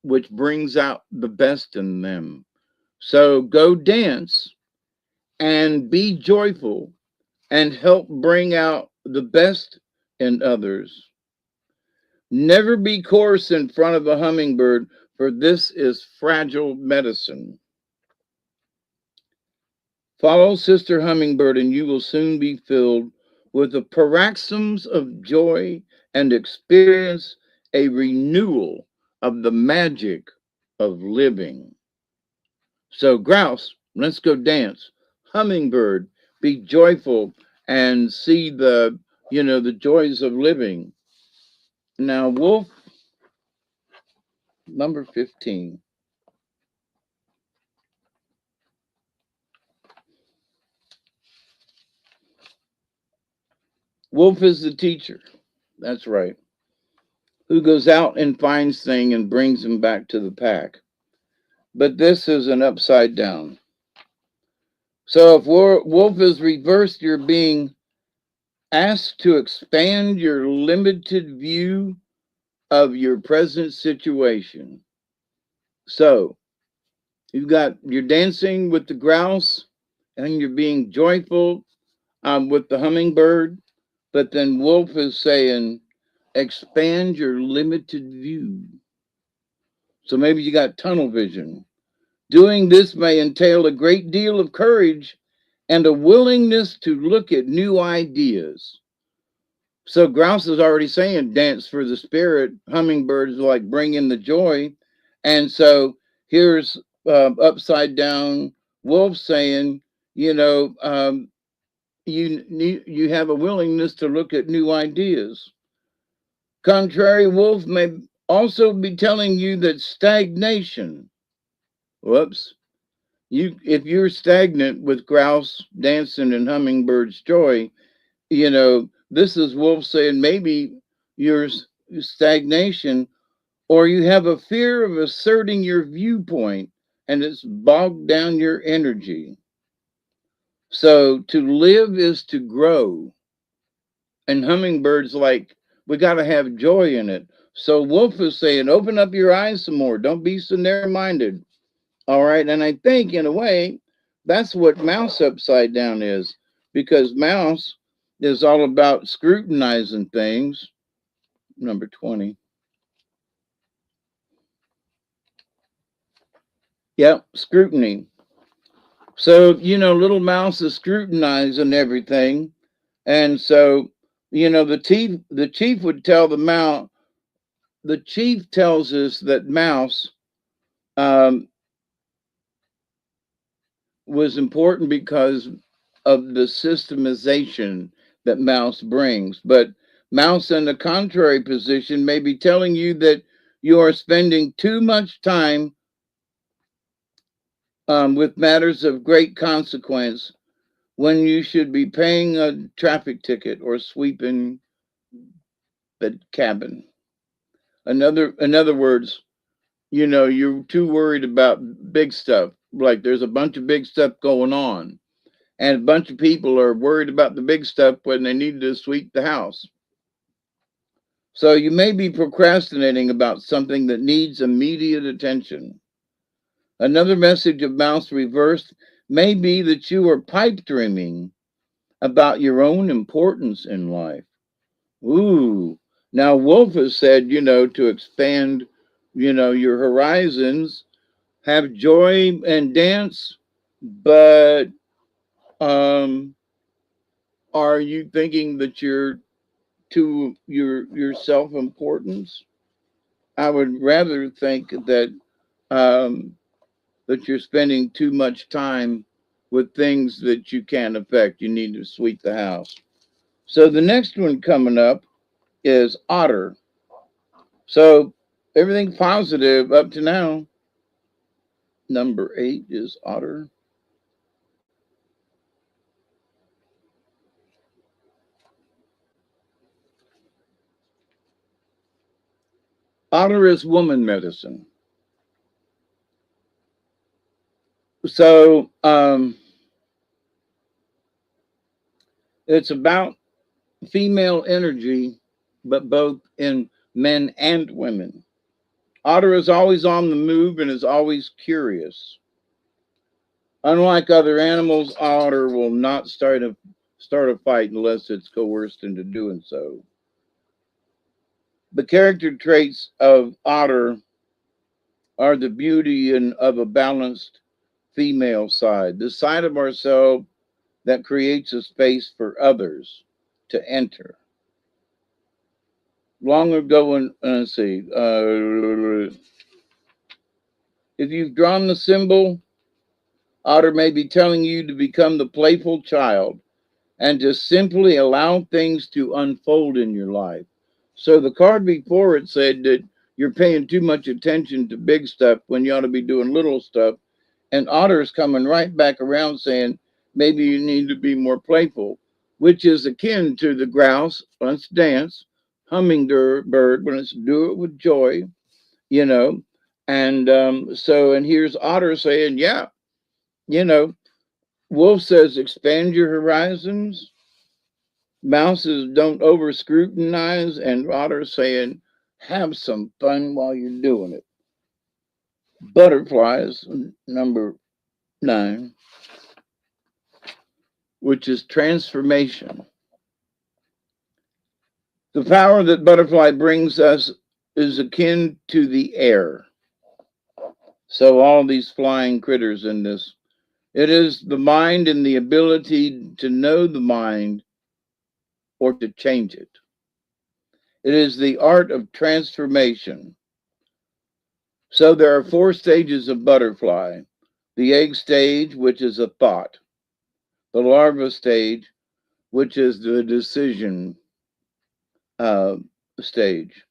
which brings out the best in them. So go dance and be joyful and help bring out the best in others. Never be coarse in front of a hummingbird, for this is fragile medicine. Follow Sister Hummingbird, and you will soon be filled with the paroxysms of joy and experience a renewal of the magic of living. So, grouse, let's go dance. Hummingbird, be joyful and see the joys of living. Now, wolf, number 15. Wolf is the teacher. That's right. Who goes out and finds things and brings them back to the pack. But this is an upside down. So if wolf is reversed, you're being asked to expand your limited view of your present situation. So you're dancing with the grouse and you're being joyful with the hummingbird, but then wolf is saying, expand your limited view. So maybe you got tunnel vision. Doing this may entail a great deal of courage and a willingness to look at new ideas. So grouse is already saying dance for the spirit. Hummingbirds like bring in the joy. And so here's upside down wolf saying, you have a willingness to look at new ideas. Contrary wolf may also be telling you that stagnation. Whoops. If you're stagnant with grouse dancing and hummingbird's joy, this is wolf saying maybe you're stagnation, or you have a fear of asserting your viewpoint and it's bogged down your energy. So to live is to grow. And hummingbirds like, we got to have joy in it. So wolf is saying, open up your eyes some more. Don't be so narrow-minded. All right. And I think in a way, that's what mouse upside down is, because mouse is all about scrutinizing things. Number 20. Yep, scrutiny. So, little mouse is scrutinizing everything. And so, the chief would tell the mouse, the chief tells us that mouse um, was important because of the systemization that mouse brings. But mouse in the contrary position may be telling you that you are spending too much time with matters of great consequence when you should be paying a traffic ticket or sweeping the cabin. In other words, you're too worried about big stuff. Like there's a bunch of big stuff going on, and a bunch of people are worried about the big stuff when they need to sweep the house. So you may be procrastinating about something that needs immediate attention. Another message of mouse reversed may be that you are pipe dreaming about your own importance in life. Ooh, Now, Wolf has said, to expand, your horizons, have joy and dance, but um, are you thinking that you're to your self importance? I would rather think um, that you're spending too much time with things that you can't affect. You need to sweep the house. So the next one coming up is otter. So everything positive up to now. Number 8 is otter. Otter is woman medicine. So it's about female energy, but both in men and women. Otter is always on the move and is always curious. Unlike other animals, otter will not start a fight unless it's coerced into doing so. The character traits of otter are the beauty of a balanced female side, the side of ourselves that creates a space for others to enter. Long ago, let's see, if you've drawn the symbol, otter may be telling you to become the playful child and just simply allow things to unfold in your life. So the card before it said that you're paying too much attention to big stuff when you ought to be doing little stuff. And Otter's coming right back around saying maybe you need to be more playful, which is akin to the grouse, let's dance, hummingbird, when it's do it with joy, you know. And and here's Otter saying, yeah, you know, Wolf says expand your horizons. Mouses don't over scrutinize, and Otter saying have some fun while you're doing it. Butterflies, number 9, which is transformation. The power that butterfly brings us is akin to the air. So all these flying critters in this, it is the mind and the ability to know the mind or to change it. It is the art of transformation. So there are 4 stages of butterfly. The egg stage, which is a thought. The larva stage, which is the decision uh, stage.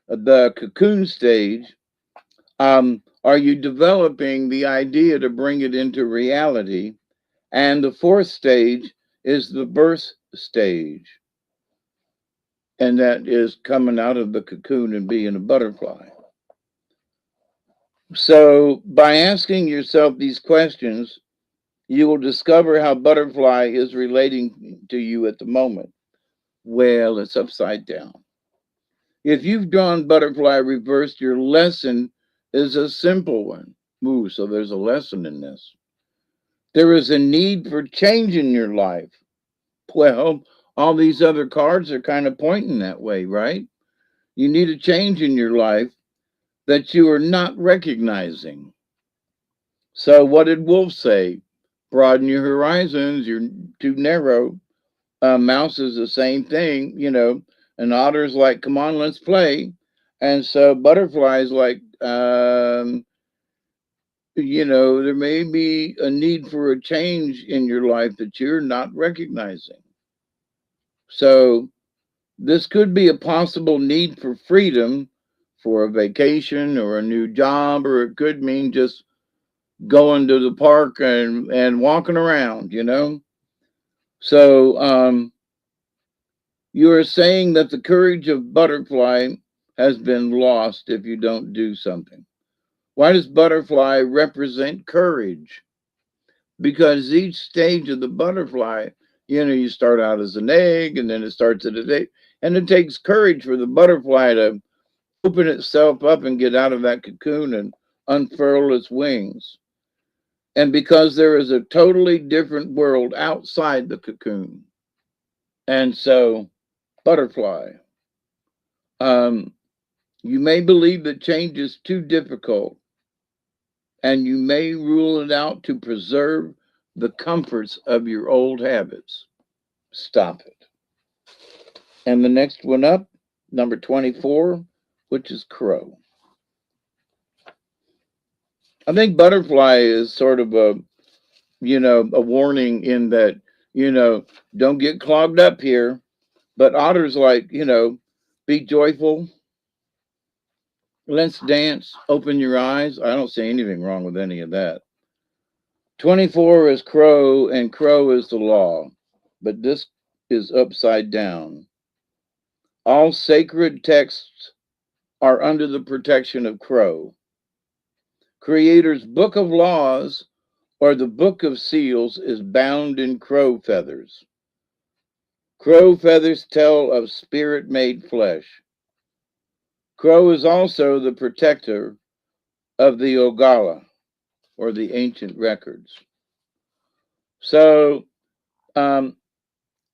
The cocoon stage, are you developing the idea to bring it into reality? And the 4th stage is the birth stage. And that is coming out of the cocoon and being a butterfly. So by asking yourself these questions, you will discover how butterfly is relating to you at the moment. Well, it's upside down. If you've drawn butterfly reversed, your lesson is a simple one. Ooh, so there's a lesson in this. There is a need for change in your life. Well, all these other cards are kind of pointing that way, right? You need a change in your life that you are not recognizing. So, what did Wolf say? Broaden your horizons, you're too narrow. Mouse is the same thing, and Otter's like, come on, let's play. And so, Butterfly's like, there may be a need for a change in your life that you're not recognizing. So, this could be a possible need for freedom, for a vacation or a new job, or it could mean just going to the park and walking around, So, you are saying that the courage of butterfly has been lost if you don't do something. Why does butterfly represent courage? Because each stage of the butterfly, you start out as an egg and then it starts at a egg. And it takes courage for the butterfly to open itself up and get out of that cocoon and unfurl its wings. And because there is a totally different world outside the cocoon. And so, butterfly. You may believe that change is too difficult, and you may rule it out to preserve the comforts of your old habits. Stop it. And the next one up, number 24, which is crow. I think butterfly is sort of a warning in that, don't get clogged up here. But otter's like, be joyful. Let's dance. Open your eyes. I don't see anything wrong with any of that. 24 is crow, and crow is the law. But this is upside down. All sacred texts are under the protection of crow. Creator's book of laws or the book of seals is bound in crow feathers. Crow feathers tell of spirit made flesh. Crow is also the protector of the Ogala, or the ancient records. So, a,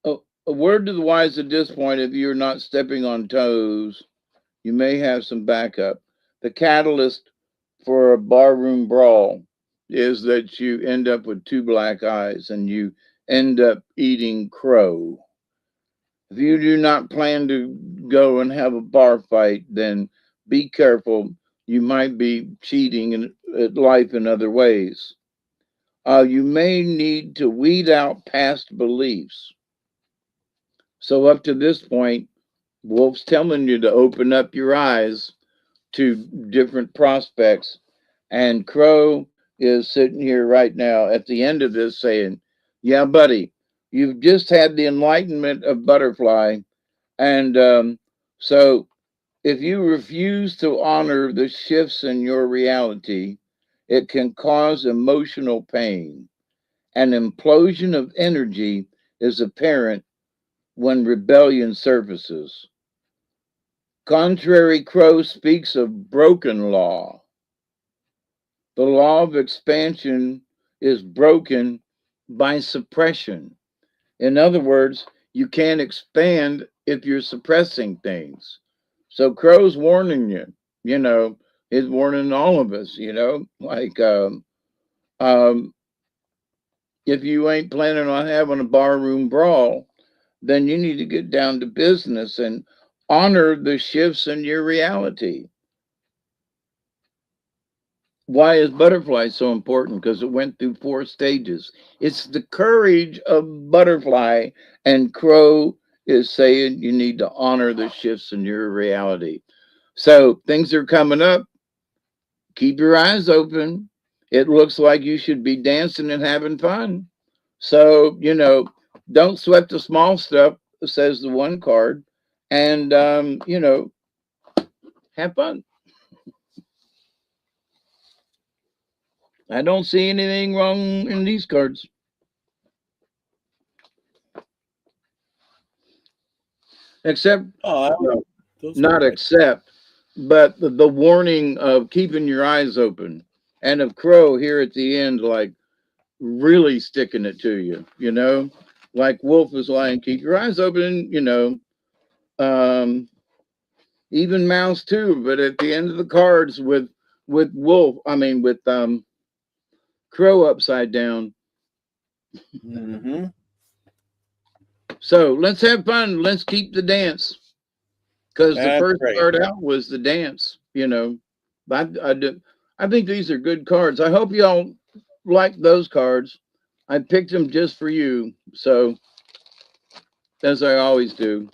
a word to the wise at this point: if you're not stepping on toes, you may have some backup. The catalyst for a barroom brawl is that you end up with two black eyes and you end up eating crow. If you do not plan to go and have a bar fight, then be careful. You might be cheating at life in other ways. You may need to weed out past beliefs. So, up to this point, Wolf's telling you to open up your eyes to different prospects. And Crow is sitting here right now at the end of this saying, yeah, buddy, you've just had the enlightenment of butterfly. And so if you refuse to honor the shifts in your reality, it can cause emotional pain. An implosion of energy is apparent when rebellion surfaces. Contrary Crow speaks of broken law. The law of expansion is broken by suppression. In other words, you can't expand if you're suppressing things. So Crow's warning you, he's warning all of us, like if you ain't planning on having a barroom brawl, then you need to get down to business and honor the shifts in your reality. Why is butterfly so important? Because it went through 4 stages. It's the courage of butterfly, and Crow is saying you need to honor the shifts in your reality. So things are coming up. Keep your eyes open. It looks like you should be dancing and having fun. So, don't sweat the small stuff, says the one card, and, have fun. I don't see anything wrong in these cards. Except, not except, but the warning of keeping your eyes open, and of Crow here at the end, like really sticking it to you, like Wolf is lying, keep your eyes open, even Mouse too, but at the end of the cards with Wolf, with Crow upside down. Mm-hmm. So let's have fun. Let's keep the dance. Because the first card out was the dance, I think these are good cards. I hope y'all like those cards. I picked them just for you. So, as I always do.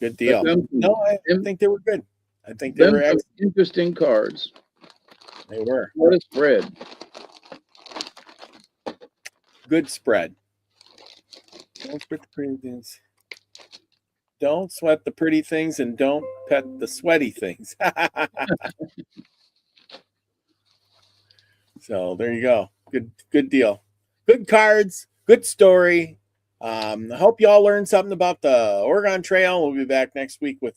Good deal. No, I think they were good. I think they were interesting cards. They were. What a spread. Good spread. Don't sweat the pretty things. Don't sweat the pretty things, and don't pet the sweaty things. So there you go. Good deal. Good cards. Good story. I hope you all learned something about the Oregon Trail. We'll be back next week with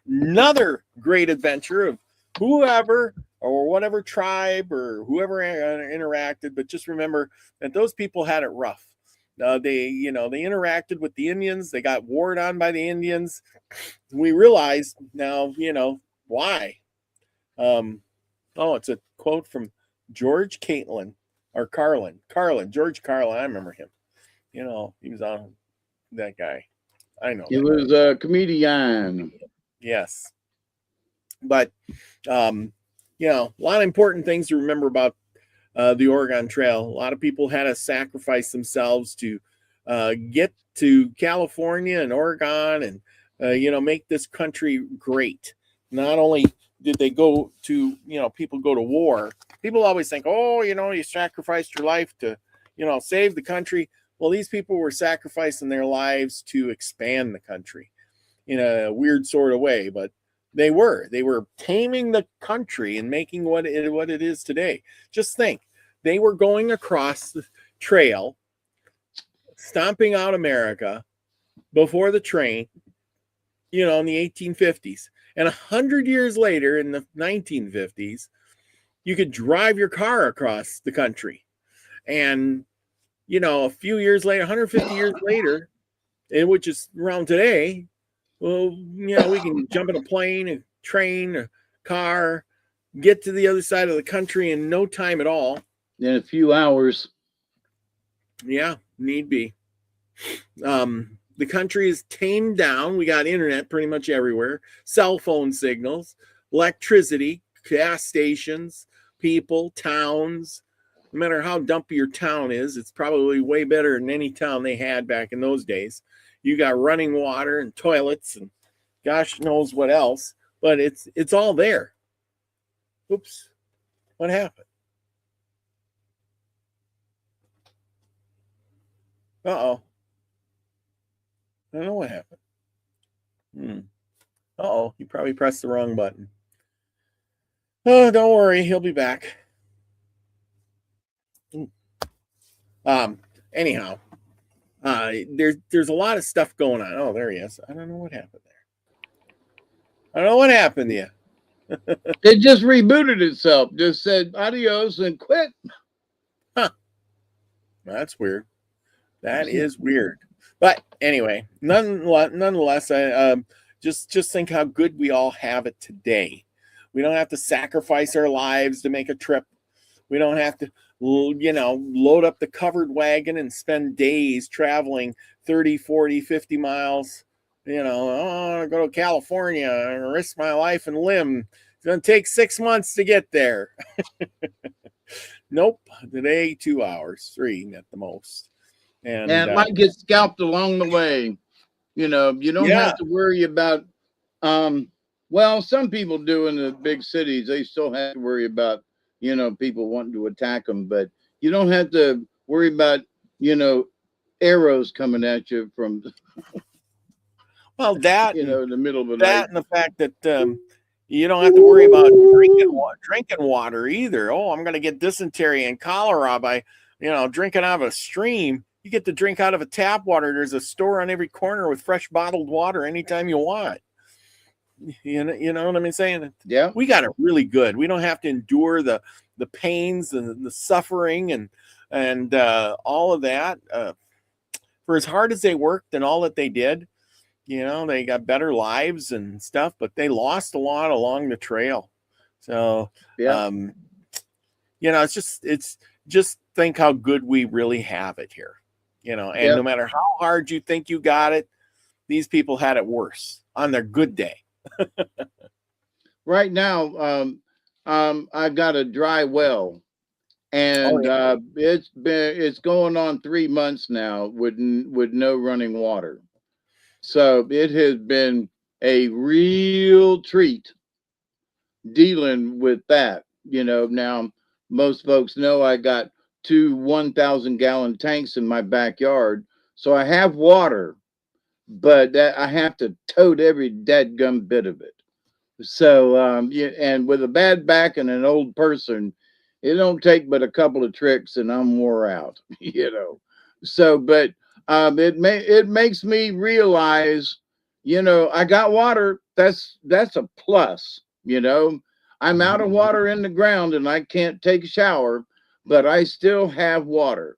another great adventure of whoever or whatever tribe or whoever interacted. But just remember that those people had it rough. They, they interacted with the Indians. They got warred on by the Indians. We realized now, why. Oh, it's a quote from George Carlin, George Carlin. I remember him. He was on that guy. I know He that was guy. a comedian. Yes. But, a lot of important things to remember about the Oregon Trail. A lot of people had to sacrifice themselves to get to California and Oregon and, make this country great. Not only did they go to, people go to war. People always think, oh, you sacrificed your life to, save the country. Well, these people were sacrificing their lives to expand the country in a weird sort of way, but they were taming the country and making what it is today. Just think, they were going across the trail, stomping out America before the train, in the 1850s. And 100 years later, in the 1950s, you could drive your car across the country. And, a few years later, 150 years later, which is around today, well, we can jump in a plane, a train, a car, get to the other side of the country in no time at all. In a few hours. Yeah, need be. The country is tamed down. We got internet pretty much everywhere, cell phone signals, electricity, gas stations, people, towns. No matter how dumpy your town is, it's probably way better than any town they had back in those days. You got running water and toilets and gosh knows what else, but it's all there. Oops, what happened? Uh-oh. I don't know what happened. Uh-oh, you probably pressed the wrong button. Oh, don't worry, he'll be back. Anyhow, there's a lot of stuff going on. Oh, there he is. I don't know what happened there. I don't know what happened to you. It just rebooted itself. Just said adios and quit. Huh. That's weird. That is weird. But anyway, nonetheless, I just think how good we all have it today. We don't have to sacrifice our lives to make a trip. We don't have to, load up the covered wagon and spend days traveling 30, 40, 50 miles. I go to California and risk my life and limb. It's going to take 6 months to get there. Nope. Today, 2 hours, 3 at the most. And it might get scalped along the way. You don't have to worry about, well, some people do in the big cities. They still have to worry about, people wanting to attack them. But you don't have to worry about, arrows coming at you from, well, that, in the middle of the that night. and the fact that you don't have to worry about drinking water either. Oh, I'm going to get dysentery and cholera by, drinking out of a stream. You get to drink out of a tap water. There's a store on every corner with fresh bottled water anytime you want. You know what I'm saying? Yeah. We got it really good. We don't have to endure the pains and the suffering and all of that. For as hard as they worked and all that they did, they got better lives and stuff, but they lost a lot along the trail. So, yeah. It's just think how good we really have it here. And no matter how hard you think you got it, these people had it worse on their good day. Right now, I've got a dry well, and it's going on 3 months now with no running water. So it has been a real treat dealing with that. Now most folks know I got 2 1,000-gallon tanks in my backyard, so I have water, but I have to tote every dadgum bit of it. So and with a bad back and an old person, it don't take but a couple of tricks and I'm wore out. So but it makes me realize, I got water. That's a plus. I'm out of water in the ground and I can't take a shower, but I still have water.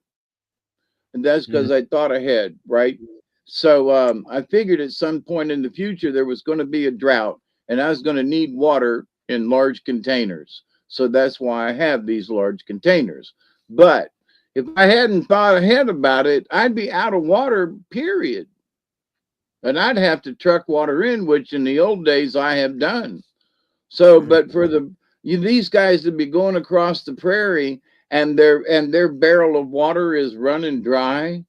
and that's because I thought ahead, right? So I figured at some point in the future there was going to be a drought, and I was going to need water in large containers. So that's why I have these large containers. But if I hadn't thought ahead about it, I'd be out of water, period. And I'd have to truck water in, which in the old days I have done. So, but for these guys to be going across the prairie and their barrel of water is running dry,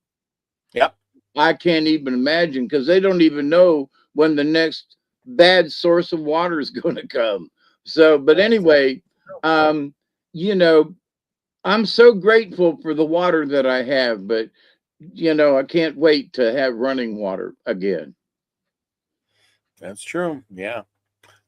Yep. I can't even imagine, because they don't even know when the next bad source of water is going to come. So, but anyway, you know, I'm so grateful for the water that I have, but you know, I can't wait to have running water again. That's true. Yeah.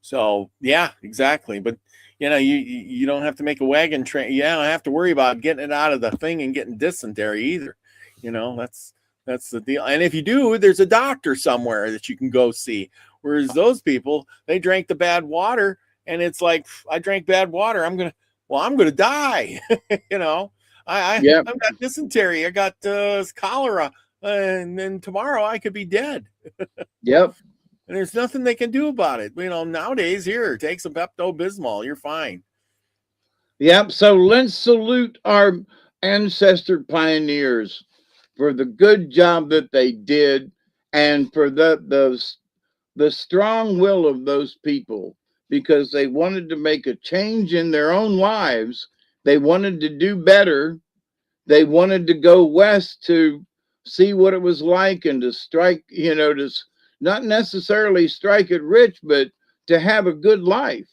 So yeah, exactly. But you know, you don't have to make a wagon train. You don't have to worry about getting it out of the thing and getting dysentery either. You know, that's the deal. And if you do, there's a doctor somewhere that you can go see. Whereas those people, they drank the bad water, and it's like, I drank bad water. I'm gonna die. You know, I've got dysentery. I got cholera, and then tomorrow I could be dead. Yep. And there's nothing they can do about it. You know, nowadays, here, take some Pepto-Bismol. You're fine. Yep. So let's salute our ancestor pioneers for the good job that they did, and for the strong will of those people, because they wanted to make a change in their own lives. They wanted to do better. They wanted to go west to see what it was like, and to strike, you know, to not necessarily strike it rich, but to have a good life.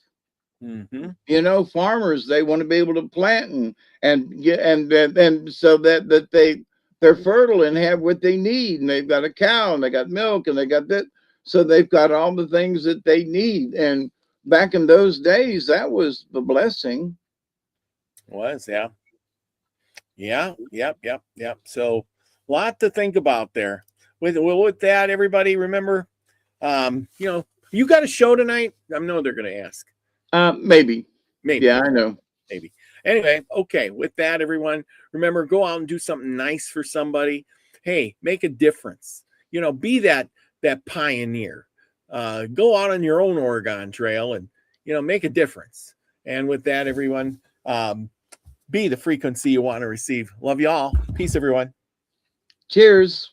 You know, farmers, they want to be able to plant and get and so that they're fertile and have what they need, and they've got a cow and they got milk and they got that, so they've got all the things that they need. And back in those days, that was the blessing. Was, yeah. Yeah, yep. So a lot to think about there. With that, everybody, remember, you know, you got a show tonight? I know they're going to ask. Maybe. Yeah, I know. Maybe. Anyway, okay. With that, everyone, remember, go out and do something nice for somebody. Hey, make a difference. You know, be that pioneer. Go out on your own Oregon Trail and, you know, make a difference. And with that, everyone, be the frequency you want to receive. Love you all. Peace, everyone. Cheers.